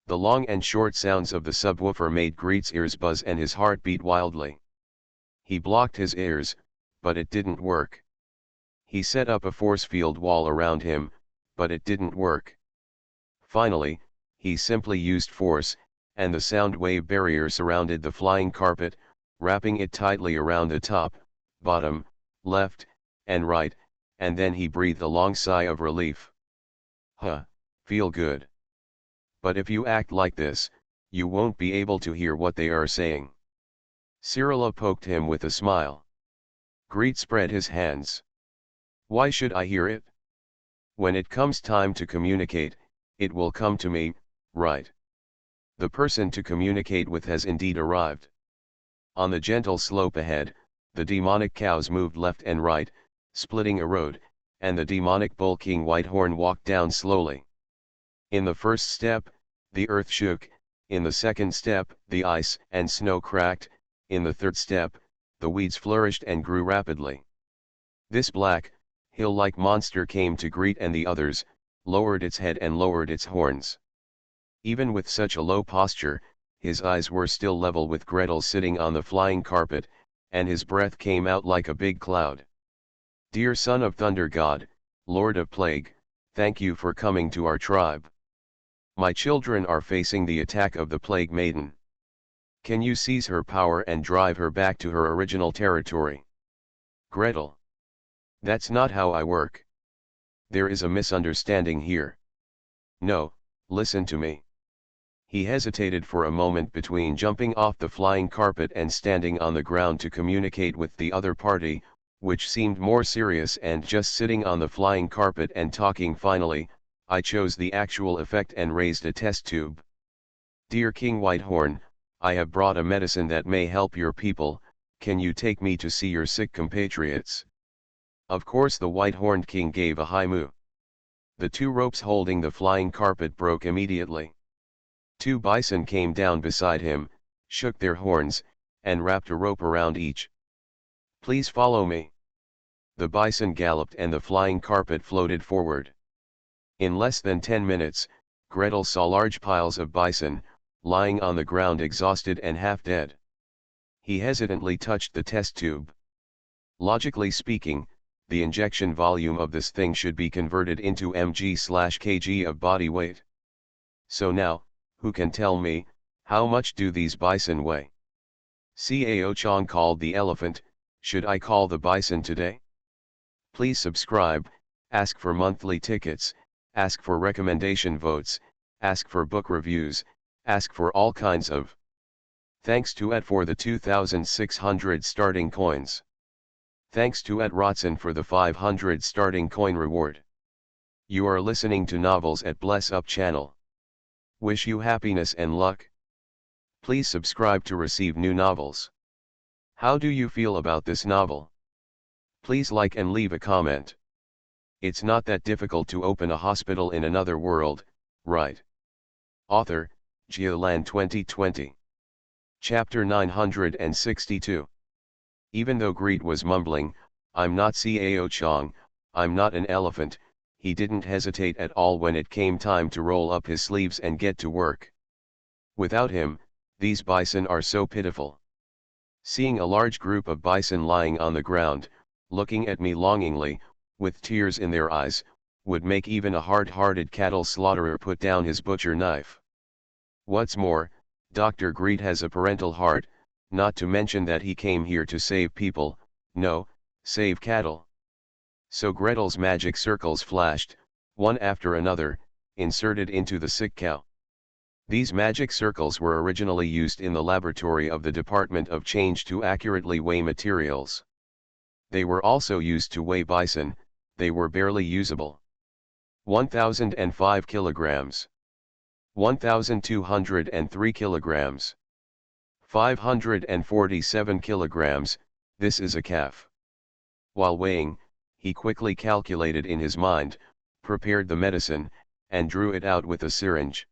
The long and short sounds of the subwoofer made Greet's ears buzz and his heart beat wildly. He blocked his ears, but it didn't work. He set up a force field wall around him, but it didn't work. Finally, he simply used force, and the sound wave barrier surrounded the flying carpet, wrapping it tightly around the top, bottom, left, and right, and then he breathed a long sigh of relief. Huh, feel good. But if you act like this, you won't be able to hear what they are saying. Cyrilla poked him with a smile. Greet spread his hands. Why should I hear it? When it comes time to communicate, it will come to me, right? The person to communicate with has indeed arrived. On the gentle slope ahead, the demonic cows moved left and right, splitting a road, and the demonic bull king Whitehorn walked down slowly. In the first step, the earth shook, in the second step, the ice and snow cracked, in the third step, the weeds flourished and grew rapidly. This black, hill-like monster came to Greet and the others, lowered its head and lowered its horns. Even with such a low posture, his eyes were still level with Gretel sitting on the flying carpet, and his breath came out like a big cloud. Dear son of Thunder God, Lord of Plague, thank you for coming to our tribe. My children are facing the attack of the Plague Maiden. Can you seize her power and drive her back to her original territory? Gretel. That's not how I work. There is a misunderstanding here. No, listen to me. He hesitated for a moment between jumping off the flying carpet and standing on the ground to communicate with the other party, which seemed more serious, and just sitting on the flying carpet and talking. Finally, I chose the actual effect and raised a test tube. Dear King Whitehorn, I have brought a medicine that may help your people. Can you take me to see your sick compatriots? Of course, the white-horned king gave a high moo. The two ropes holding the flying carpet broke immediately. Two bison came down beside him, shook their horns, and wrapped a rope around each. Please follow me. The bison galloped and the flying carpet floated forward. In less than 10 minutes, Gretel saw large piles of bison, lying on the ground exhausted and half dead. He hesitantly touched the test tube. Logically speaking, the injection volume of this thing should be converted into mg/kg of body weight. So now, who can tell me, how much do these bison weigh? Cao Chong called the elephant, should I call the bison today? Please subscribe, ask for monthly tickets, ask for recommendation votes, ask for book reviews, ask for all kinds of. Thanks to Ed for the 2,600 starting coins. Thanks to Ed Rotson for the 500 starting coin reward. You are listening to Novels at Bless Up channel. Wish you happiness and luck. Please subscribe to receive new novels. How do you feel about this novel? Please like and leave a comment. It's not that difficult to open a hospital in another world, right? Author, Geolan 2020. Chapter 962. Even though Greet was mumbling, I'm not Cao Chong, I'm not an elephant, he didn't hesitate at all when it came time to roll up his sleeves and get to work. Without him, these bison are so pitiful. Seeing a large group of bison lying on the ground, looking at me longingly, with tears in their eyes, would make even a hard-hearted cattle slaughterer put down his butcher knife. What's more, Dr. Greet has a parental heart, not to mention that he came here to save people, no, save cattle. So Gretel's magic circles flashed, one after another, inserted into the sick cow. These magic circles were originally used in the laboratory of the Department of Change to accurately weigh materials. They were also used to weigh bison, they were barely usable. 1005 kilograms. 1203 kilograms. 547 kilograms, this is a calf. While weighing, he quickly calculated in his mind, prepared the medicine, and drew it out with a syringe.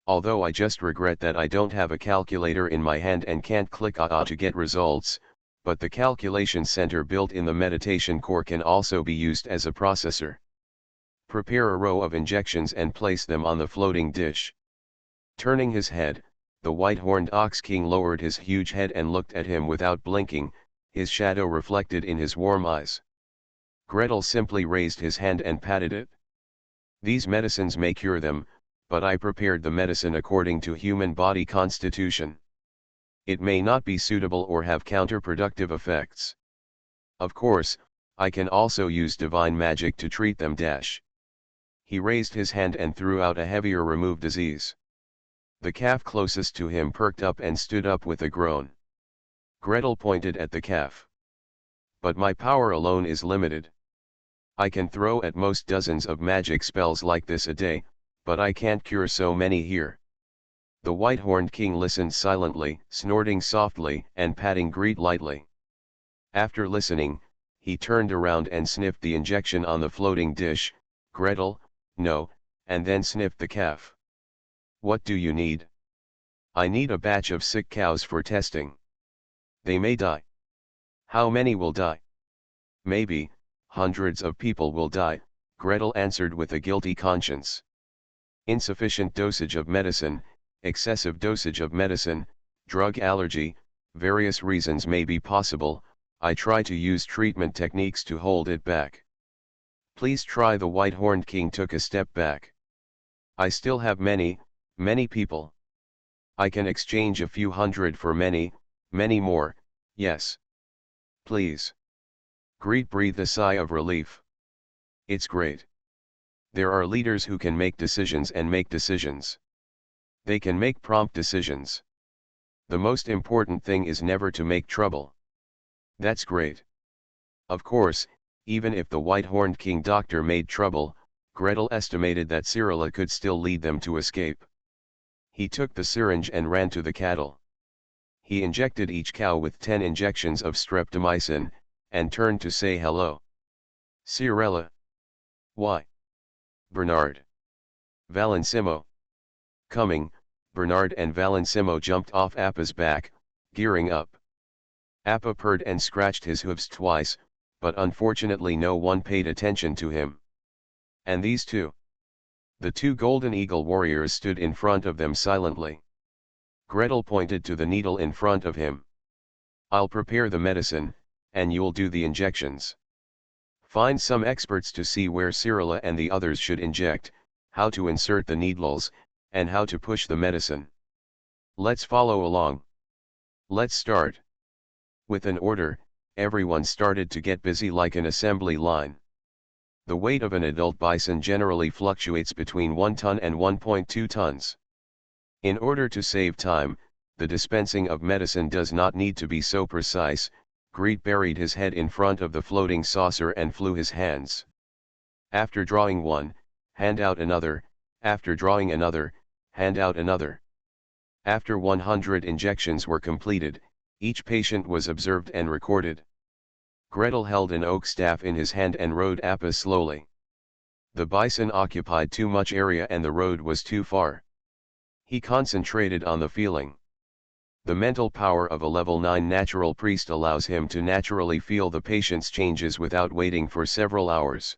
Although I just regret that I don't have a calculator in my hand and can't click to get results, but the calculation center built in the meditation core can also be used as a processor. Prepare a row of injections and place them on the floating dish. Turning his head, the white-horned ox king lowered his huge head and looked at him without blinking, his shadow reflected in his warm eyes. Gretel simply raised his hand and patted it. These medicines may cure them, but I prepared the medicine according to human body constitution. It may not be suitable or have counterproductive effects. Of course, I can also use divine magic to treat them. He raised his hand and threw out a heavier remove disease. The calf closest to him perked up and stood up with a groan. Gretel pointed at the calf. But my power alone is limited. I can throw at most dozens of magic spells like this a day, but I can't cure so many here. The white-horned king listened silently, snorting softly and patting Greet lightly. After listening, he turned around and sniffed the injection on the floating dish. Gretel, no, and then sniffed the calf. What do you need? I need a batch of sick cows for testing. They may die. How many will die? Maybe, hundreds of people will die, Gretel answered with a guilty conscience. Insufficient dosage of medicine, excessive dosage of medicine, drug allergy, various reasons may be possible. I try to use treatment techniques to hold it back. Please try. The white-horned king took a step back. I still have many people. I can exchange a few hundred for many more, yes. Please. Greet breathed a sigh of relief. It's great. There are leaders who can make decisions and make decisions. They can make prompt decisions. The most important thing is never to make trouble. That's great. Of course, even if the white-horned king doctor made trouble, Gretel estimated that Cyrilla could still lead them to escape. He took the syringe and ran to the cattle. He injected each cow with 10 injections of streptomycin, and turned to say hello. Cyrilla. Why? Bernard. Valensimo. Coming, Bernard and Valensimo jumped off Appa's back, gearing up. Appa purred and scratched his hooves twice, but unfortunately no one paid attention to him. And these two? The two golden eagle warriors stood in front of them silently. Gretel pointed to the needle in front of him. I'll prepare the medicine, and you'll do the injections. Find some experts to see where Cyrilla and the others should inject, how to insert the needles, and how to push the medicine. Let's follow along. Let's start. With an order, everyone started to get busy like an assembly line. The weight of an adult bison generally fluctuates between 1 ton and 1.2 tons. In order to save time, the dispensing of medicine does not need to be so precise. Greet buried his head in front of the floating saucer and flew his hands. After drawing one, hand out another, after drawing another, hand out another. After 100 injections were completed, each patient was observed and recorded. Gretel held an oak staff in his hand and rode Appa slowly. The bison occupied too much area and the road was too far. He concentrated on the feeling. The mental power of a level 9 natural priest allows him to naturally feel the patient's changes without waiting for several hours.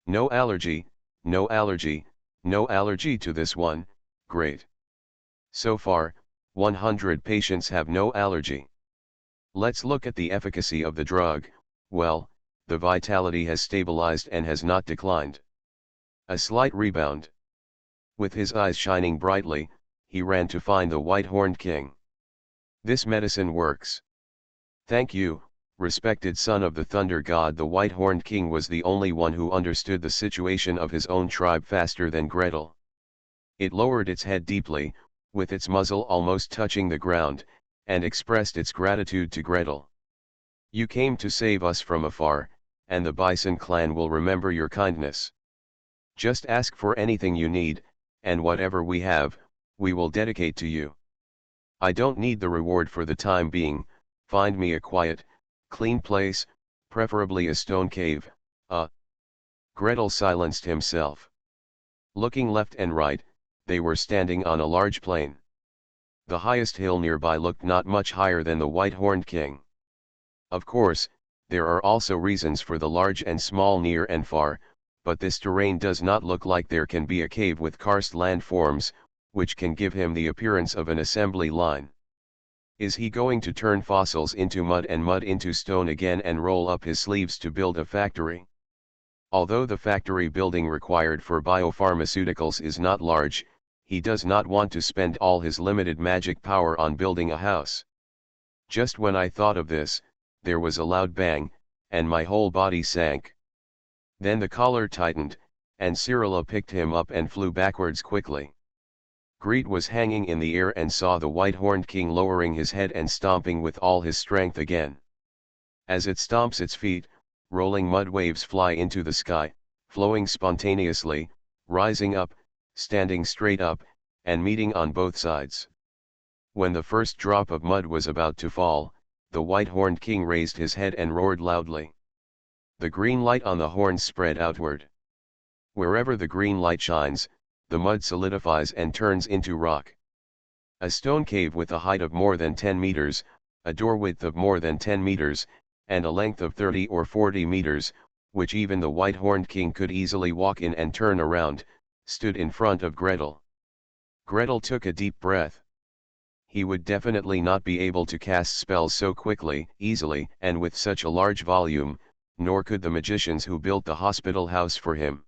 No allergy, no allergy, no allergy to this one, great. So far, 100 patients have no allergy. Let's look at the efficacy of the drug. Well, the vitality has stabilized and has not declined. A slight rebound. With his eyes shining brightly, he ran to find the white-horned king. This medicine works. Thank you, respected son of the thunder god. The white-horned king was the only one who understood the situation of his own tribe faster than Gretel. It lowered its head deeply, with its muzzle almost touching the ground, and expressed its gratitude to Gretel. You came to save us from afar, and the Bison clan will remember your kindness. Just ask for anything you need, and whatever we have, we will dedicate to you. I don't need the reward for the time being. Find me a quiet, clean place, preferably a stone cave. Gretel silenced himself. Looking left and right, they were standing on a large plain. The highest hill nearby looked not much higher than the white-horned king. Of course, there are also reasons for the large and small near and far, but this terrain does not look like there can be a cave with karst landforms, which can give him the appearance of an assembly line. Is he going to turn fossils into mud and mud into stone again and roll up his sleeves to build a factory? Although the factory building required for biopharmaceuticals is not large, he does not want to spend all his limited magic power on building a house. Just when I thought of this, there was a loud bang, and my whole body sank. Then the collar tightened, and Cyrilla picked him up and flew backwards quickly. Greed was hanging in the air and saw the white-horned king lowering his head and stomping with all his strength again. As it stomps its feet, rolling mud waves fly into the sky, flowing spontaneously, rising up, standing straight up, and meeting on both sides. When the first drop of mud was about to fall, the white-horned king raised his head and roared loudly. The green light on the horns spread outward. Wherever the green light shines, the mud solidifies and turns into rock. A stone cave with a height of more than 10 meters, a door width of more than 10 meters, and a length of 30 or 40 meters, which even the white-horned king could easily walk in and turn around, stood in front of Gretel. Gretel took a deep breath. He would definitely not be able to cast spells so quickly, easily, and with such a large volume, nor could the magicians who built the hospital house for him.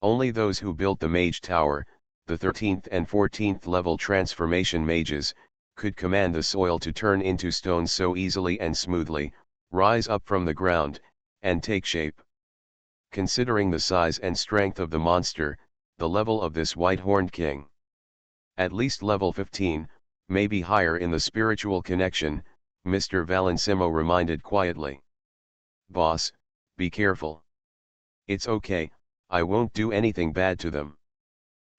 Only those who built the mage tower, the 13th and 14th level transformation mages, could command the soil to turn into stones so easily and smoothly, rise up from the ground, and take shape. Considering the size and strength of the monster, the level of this white-horned king, at least level 15, maybe higher in the spiritual connection, Mr. Valensimo reminded quietly. Boss, be careful. It's okay, I won't do anything bad to them.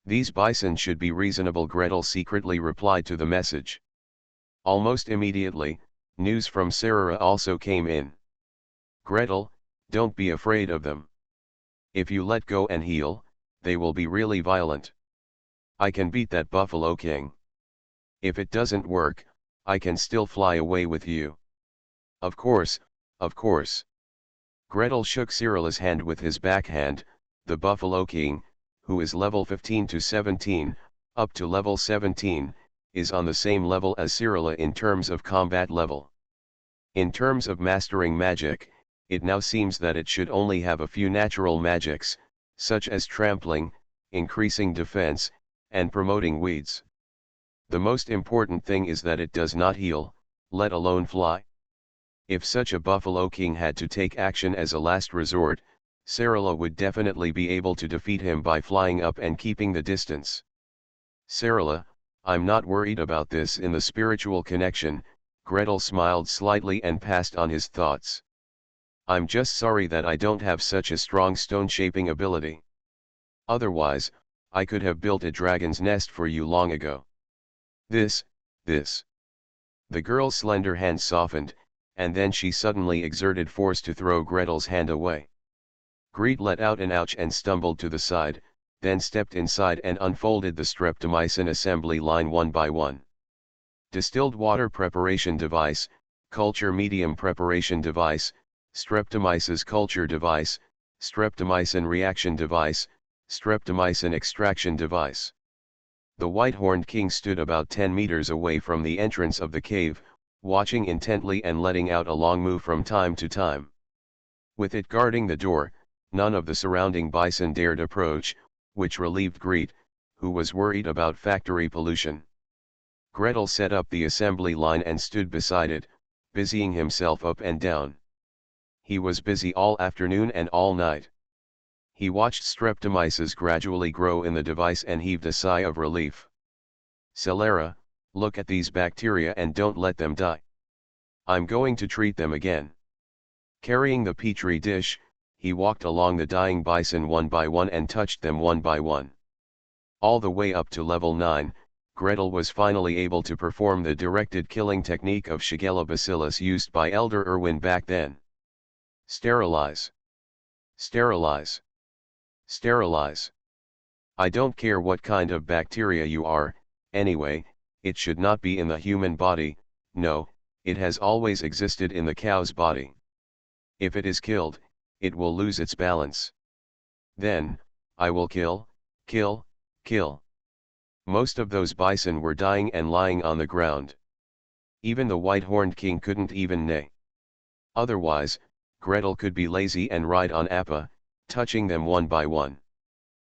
These bison should be reasonable, Gretel secretly replied to the message. Almost immediately, news from Sarah also came in. Gretel, don't be afraid of them. If you let go and heal, they will be really violent. I can beat that Buffalo King. If it doesn't work, I can still fly away with you. Of course, of course. Gretel shook Cyrilla's hand with his backhand. The Buffalo King, who is level 15 to 17, up to level 17, is on the same level as Cyrilla in terms of combat level. In terms of mastering magic, it now seems that it should only have a few natural magics, such as trampling, increasing defense, and promoting weeds. The most important thing is that it does not heal, let alone fly. If such a Buffalo King had to take action as a last resort, Cyrilla would definitely be able to defeat him by flying up and keeping the distance. Cyrilla, I'm not worried about this in the spiritual connection. Gretel smiled slightly and passed on his thoughts. I'm just sorry that I don't have such a strong stone-shaping ability. Otherwise, I could have built a dragon's nest for you long ago. This. The girl's slender hand softened, and then she suddenly exerted force to throw Gretel's hand away. Greed let out an ouch and stumbled to the side, then stepped inside and unfolded the streptomycin assembly line one by one. Distilled water preparation device, culture medium preparation device, streptomyces culture device, streptomycin reaction device, streptomycin extraction device. The white-horned king stood about 10 meters away from the entrance of the cave, watching intently and letting out a long moo from time to time. With it guarding the door, none of the surrounding bison dared approach, which relieved Greet, who was worried about factory pollution. Gretel set up the assembly line and stood beside it, busying himself up and down. He was busy all afternoon and all night. He watched streptomyces gradually grow in the device and heaved a sigh of relief. Celera, look at these bacteria and don't let them die. I'm going to treat them again. Carrying the petri dish, he walked along the dying bison one by one and touched them one by one. All the way up to level 9, Gretel was finally able to perform the directed killing technique of Shigella bacillus used by Elder Irwin back then. Sterilize. Sterilize. Sterilize. I don't care what kind of bacteria you are, anyway, it should not be in the human body. No, it has always existed in the cow's body. If it is killed, it will lose its balance. Then, I will kill, kill, kill. Most of those bison were dying and lying on the ground. Even the white-horned king couldn't even neigh. Otherwise, Gretel could be lazy and ride on Appa, touching them one by one.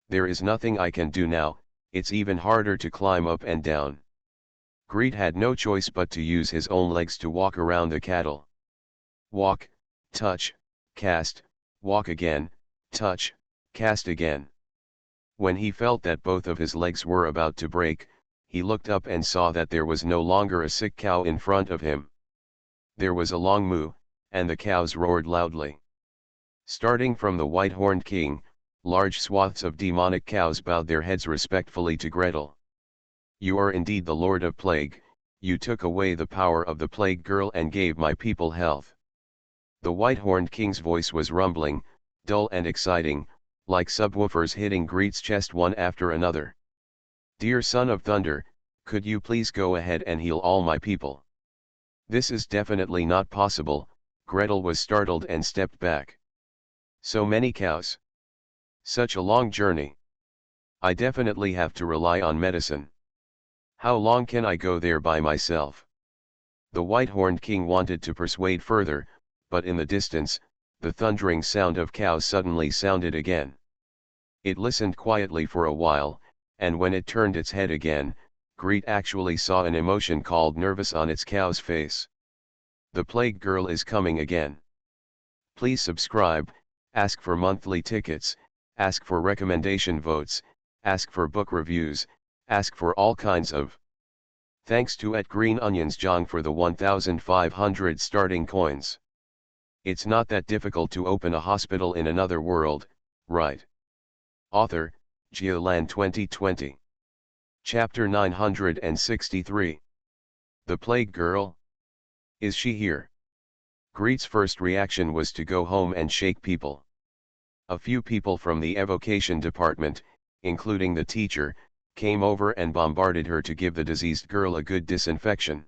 There is nothing I can do now, it's even harder to climb up and down. Greet had no choice but to use his own legs to walk around the cattle. Walk, touch, cast, walk again, touch, cast again. When he felt that both of his legs were about to break, he looked up and saw that there was no longer a sick cow in front of him. There was a long moo, and the cows roared loudly. Starting from the white-horned king, large swaths of demonic cows bowed their heads respectfully to Gretel. You are indeed the Lord of Plague, you took away the power of the plague girl and gave my people health. The white-horned king's voice was rumbling, dull and exciting, like subwoofers hitting Greet's chest one after another. Dear son of thunder, could you please go ahead and heal all my people? This is definitely not possible. Gretel was startled and stepped back. So many cows. Such a long journey. I definitely have to rely on medicine. How long can I go there by myself? The white-horned king wanted to persuade further, but in the distance, the thundering sound of cows suddenly sounded again. It listened quietly for a while, and when it turned its head again, Greet actually saw an emotion called nervous on its cow's face. The plague girl is coming again. Please subscribe, ask for monthly tickets, ask for recommendation votes, ask for book reviews, ask for all kinds of. Thanks to @GreenOnionsJong for the 1,500 starting coins. It's not that difficult to open a hospital in another world, right? Author, Geoland 2020. Chapter 963. The Plague Girl? Is she here? Greet's first reaction was to go home and shake people. A few people from the evocation department, including the teacher, came over and bombarded her to give the diseased girl a good disinfection.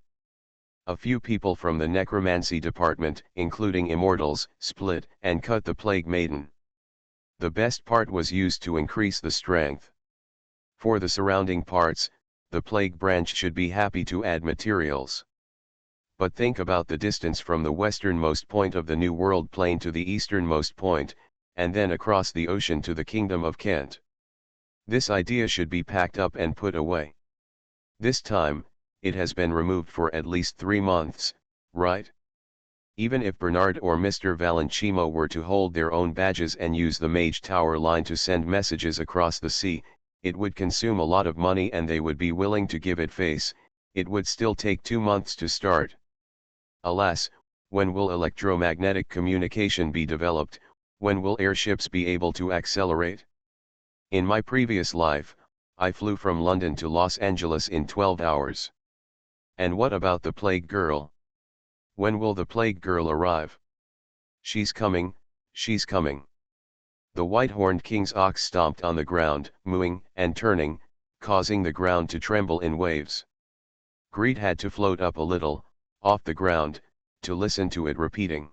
A few people from the necromancy department, including immortals, split and cut the plague maiden. The best part was used to increase the strength. For the surrounding parts, the plague branch should be happy to add materials. But think about the distance from the westernmost point of the New World Plain to the easternmost point, and then across the ocean to the Kingdom of Kent. This idea should be packed up and put away. This time, it has been removed for at least 3 months, right? Even if Bernard or Mr. Valenchimo were to hold their own badges and use the Mage Tower line to send messages across the sea, it would consume a lot of money and they would be willing to give it face. It would still take 2 months to start. Alas, when will electromagnetic communication be developed? When will airships be able to accelerate? In my previous life, I flew from London to Los Angeles in 12 hours. And what about the plague girl? When will the plague girl arrive? She's coming, she's coming. The white-horned king's ox stomped on the ground, mooing and turning, causing the ground to tremble in waves. Greet had to float up a little, off the ground, to listen to it repeating.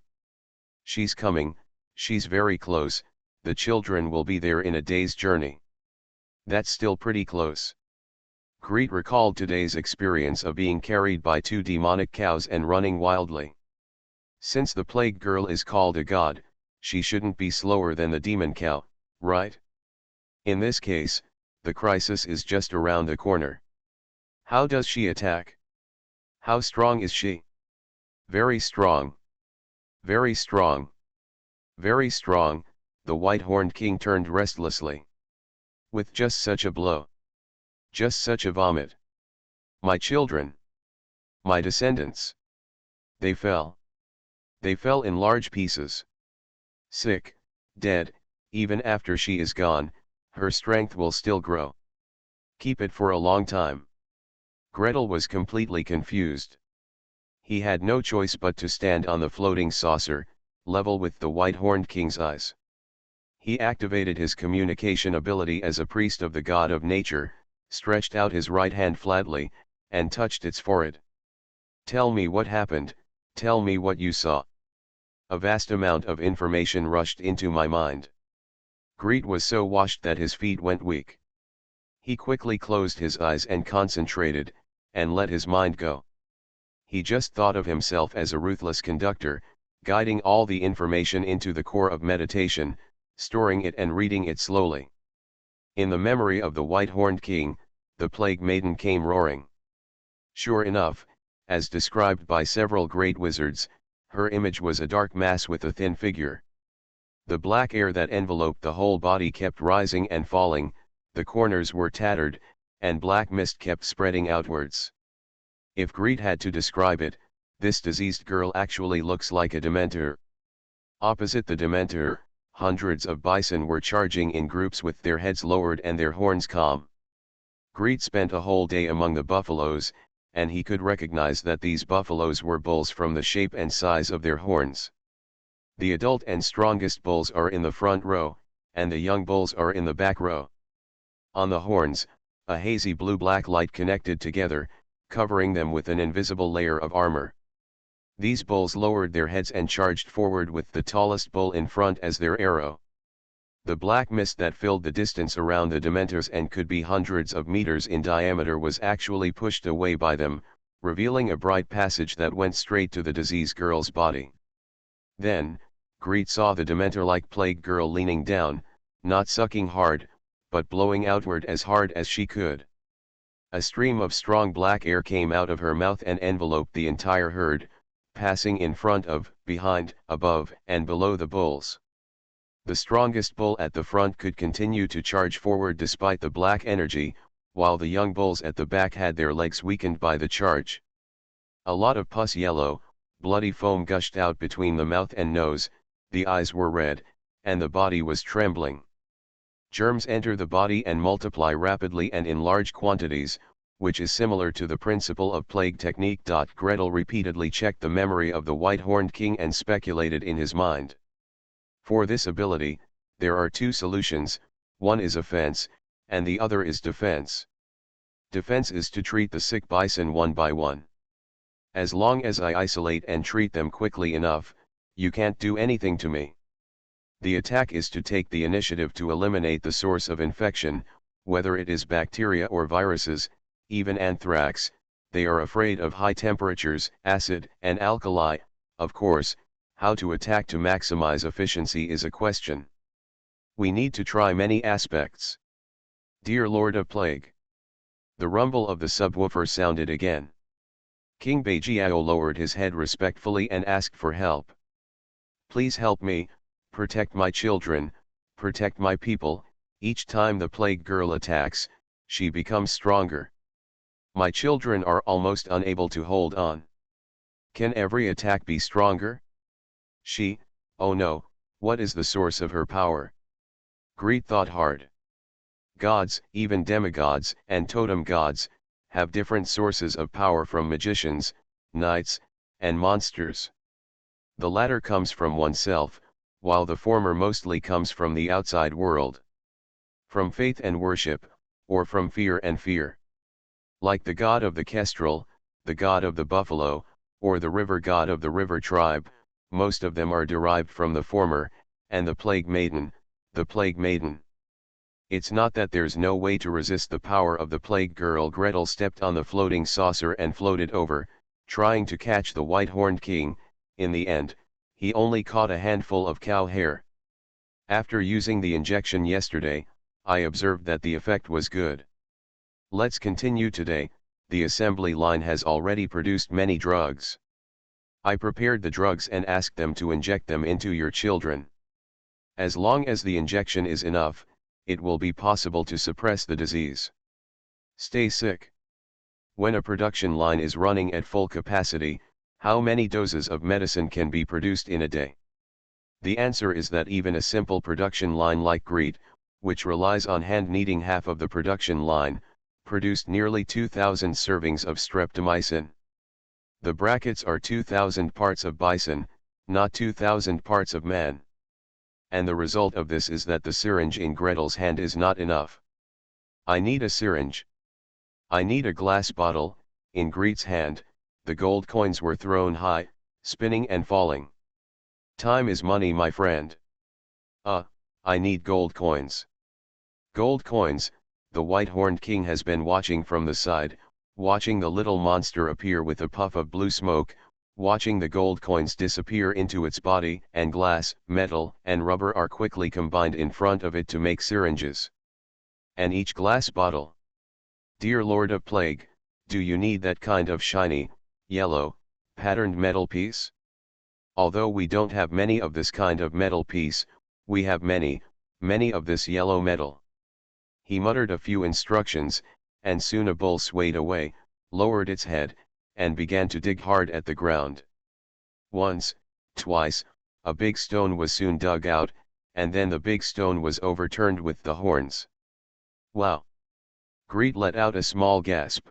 She's coming, she's very close, the children will be there in a day's journey. That's still pretty close. Greet recalled today's experience of being carried by 2 demonic cows and running wildly. Since the plague girl is called a god, she shouldn't be slower than the demon cow, right? In this case, the crisis is just around the corner. How does she attack? How strong is she? Very strong. Very strong. Very strong, the white-horned king turned restlessly. With just such a blow. Just such a vomit. My children. My descendants. They fell. They fell in large pieces. Sick, dead, even after she is gone, her strength will still grow. Keep it for a long time. Gretel was completely confused. He had no choice but to stand on the floating saucer, level with the white-horned king's eyes. He activated his communication ability as a priest of the god of nature, stretched out his right hand flatly, and touched its forehead. Tell me what happened, tell me what you saw. A vast amount of information rushed into my mind. Greet was so washed that his feet went weak. He quickly closed his eyes and concentrated, and let his mind go. He just thought of himself as a ruthless conductor, guiding all the information into the core of meditation, storing it and reading it slowly. In the memory of the white-horned king, the plague maiden came roaring. Sure enough, as described by several great wizards, her image was a dark mass with a thin figure. The black air that enveloped the whole body kept rising and falling, the corners were tattered, and black mist kept spreading outwards. If Greet had to describe it, this diseased girl actually looks like a dementor. Opposite the dementor, hundreds of bison were charging in groups with their heads lowered and their horns calm. Greet spent a whole day among the buffaloes, and he could recognize that these buffaloes were bulls from the shape and size of their horns. The adult and strongest bulls are in the front row, and the young bulls are in the back row. On the horns, a hazy blue-black light connected together, covering them with an invisible layer of armor. These bulls lowered their heads and charged forward with the tallest bull in front as their arrow. The black mist that filled the distance around the dementors and could be hundreds of meters in diameter was actually pushed away by them, revealing a bright passage that went straight to the diseased girl's body. Then, Greet saw the dementor-like plague girl leaning down, not sucking hard, but blowing outward as hard as she could. A stream of strong black air came out of her mouth and enveloped the entire herd, passing in front of, behind, above, and below the bulls. The strongest bull at the front could continue to charge forward despite the black energy, while the young bulls at the back had their legs weakened by the charge. A lot of pus yellow, bloody foam gushed out between the mouth and nose, the eyes were red, and the body was trembling. Germs enter the body and multiply rapidly and in large quantities, which is similar to the principle of plague technique. Gretel repeatedly checked the memory of the white-horned king and speculated in his mind. For this ability, there are two solutions, one is offense, and the other is defense. Defense is to treat the sick bison one by one. As long as I isolate and treat them quickly enough, you can't do anything to me. The attack is to take the initiative to eliminate the source of infection, whether it is bacteria or viruses, even anthrax. They are afraid of high temperatures, acid, and alkali. Of course, how to attack to maximize efficiency is a question. We need to try many aspects. Dear Lord of Plague. The rumble of the subwoofer sounded again. King Baijiao lowered his head respectfully and asked for help. Please help me, protect my children, protect my people. Each time the plague girl attacks, she becomes stronger. My children are almost unable to hold on. Can every attack be stronger? Oh no, what is the source of her power? Greet thought hard. Gods, even demigods, and totem gods, have different sources of power from magicians, knights, and monsters. The latter comes from oneself, while the former mostly comes from the outside world. From faith and worship, or from fear and fear. Like the god of the kestrel, the god of the buffalo, or the river god of the river tribe, most of them are derived from the former, and the plague maiden, the plague maiden. It's not that there's no way to resist the power of the plague girl. Gretel stepped on the floating saucer and floated over, trying to catch the white-horned king. In the end, He only caught a handful of cow hair. After using the injection yesterday, I observed that the effect was good. Let's continue today. The assembly line has already produced many drugs. I prepared the drugs and asked them to inject them into your children. As long as the injection is enough, it will be possible to suppress the disease. Stay sick. When a production line is running at full capacity, how many doses of medicine can be produced in a day? The answer is that even a simple production line like Greet, which relies on hand kneading half of the production line, produced nearly 2,000 servings of streptomycin. The brackets are 2,000 parts of bison, not 2,000 parts of man. And the result of this is that the syringe in Gretel's hand is not enough. I need a syringe. I need a glass bottle. In Greet's hand, the gold coins were thrown high, spinning and falling. Time is money, my friend. I need gold coins. Gold coins. The white-horned king has been watching from the side, watching the little monster appear with a puff of blue smoke, watching the gold coins disappear into its body, and glass, metal, and rubber are quickly combined in front of it to make syringes. And each glass bottle. Dear Lord of Plague, do you need that kind of shiny, yellow, patterned metal piece? Although we don't have many of this kind of metal piece, we have many of this yellow metal. He muttered a few instructions, and soon a bull swayed away, lowered its head, and began to dig hard at the ground. Once, twice, a big stone was soon dug out, and then the big stone was overturned with the horns. Wow! Greet let out a small gasp.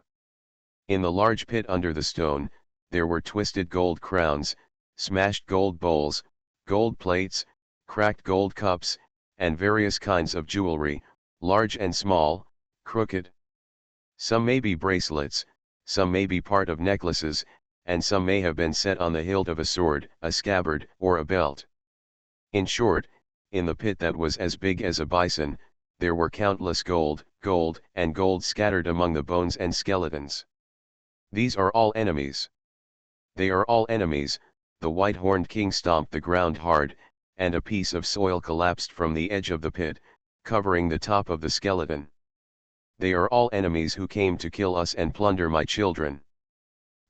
In the large pit under the stone, there were twisted gold crowns, smashed gold bowls, gold plates, cracked gold cups, and various kinds of jewelry, large and small, crooked. Some may be bracelets, some may be part of necklaces, and some may have been set on the hilt of a sword, a scabbard, or a belt. In short, in the pit that was as big as a bison, there were countless gold, and gold scattered among the bones and skeletons. These are all enemies. They are all enemies. The white-horned king stomped the ground hard, and a piece of soil collapsed from the edge of the pit, covering the top of the skeleton. They are all enemies who came to kill us and plunder my children.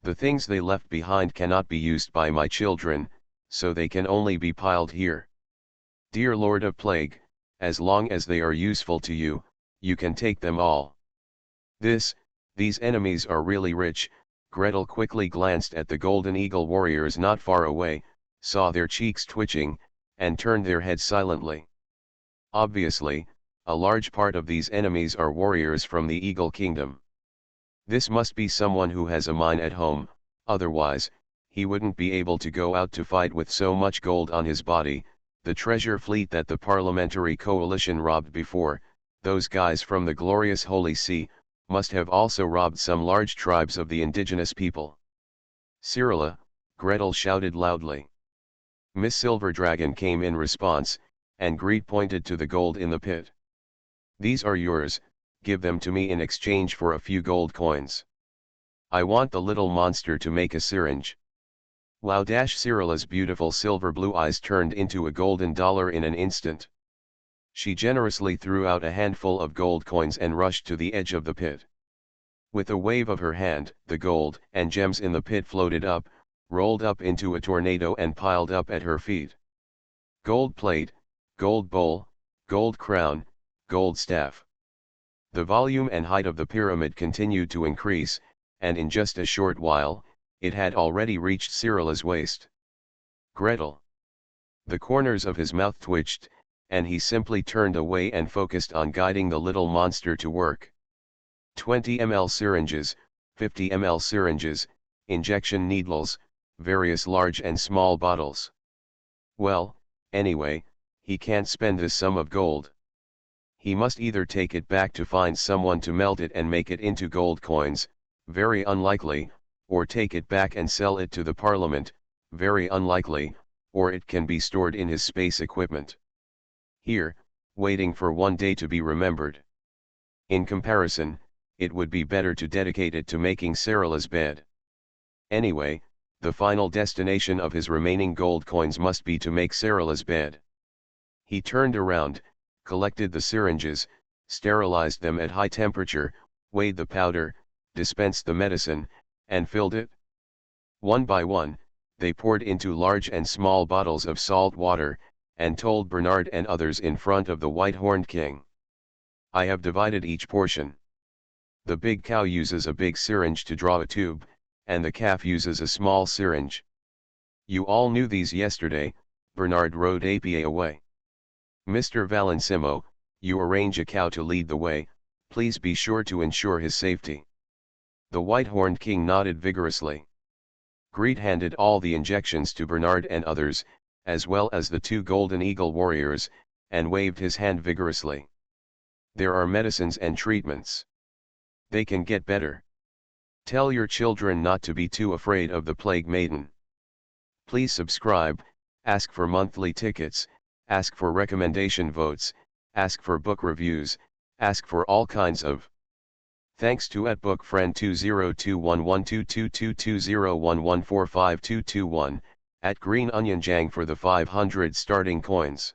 The things they left behind cannot be used by my children, so they can only be piled here. Dear Lord of Plague, as long as they are useful to you, you can take them all. These enemies are really rich. Gretel quickly glanced at the golden eagle warriors not far away, saw their cheeks twitching, and turned their heads silently. Obviously, a large part of these enemies are warriors from the Eagle Kingdom. This must be someone who has a mine at home, otherwise, he wouldn't be able to go out to fight with so much gold on his body. The treasure fleet that the Parliamentary Coalition robbed before, those guys from the glorious Holy See, must have also robbed some large tribes of the indigenous people. Cyrilla, Gretel shouted loudly. Miss Silver Dragon came in response, and Greet pointed to the gold in the pit. These are yours, give them to me in exchange for a few gold coins. I want the little monster to make a syringe. Wow! Cyrilla's beautiful silver blue eyes turned into a golden dollar in an instant. She generously threw out a handful of gold coins and rushed to the edge of the pit. With a wave of her hand, the gold and gems in the pit floated up, rolled up into a tornado and piled up at her feet. Gold plate, gold bowl, gold crown, gold staff. The volume and height of the pyramid continued to increase, and in just a short while, it had already reached Cyrilla's waist. Gretel. The corners of his mouth twitched, and he simply turned away and focused on guiding the little monster to work. 20 ml syringes, 50 ml syringes, injection needles, various large and small bottles. Well, anyway, he can't spend this sum of gold. He must either take it back to find someone to melt it and make it into gold coins, very unlikely, or take it back and sell it to the Parliament, very unlikely, or it can be stored in his space equipment. Here, waiting for one day to be remembered. In comparison, it would be better to dedicate it to making Cyrilla's bed. Anyway, The final destination of his remaining gold coins must be to make Sarala's bed. He turned around, collected the syringes, sterilized them at high temperature, weighed the powder, dispensed the medicine, and filled it. One by one, they poured into large and small bottles of salt water, and told Bernard and others in front of the white-horned king. I have divided each portion. The big cow uses a big syringe to draw a tube, and the calf uses a small syringe. You all knew these yesterday. Bernard rode APA away. Mr. Valensimo, you arrange a cow to lead the way, please be sure to ensure his safety. The white-horned king nodded vigorously. Greed handed all the injections to Bernard and others, as well as the two Golden Eagle warriors, and waved his hand vigorously. There are medicines and treatments. They can get better. Tell your children not to be too afraid of the Plague Maiden. Please subscribe, ask for monthly tickets, ask for recommendation votes, ask for book reviews, ask for all kinds of. Thanks to @bookfriend 202112222011452221, @greenonionjang for the 500 starting coins.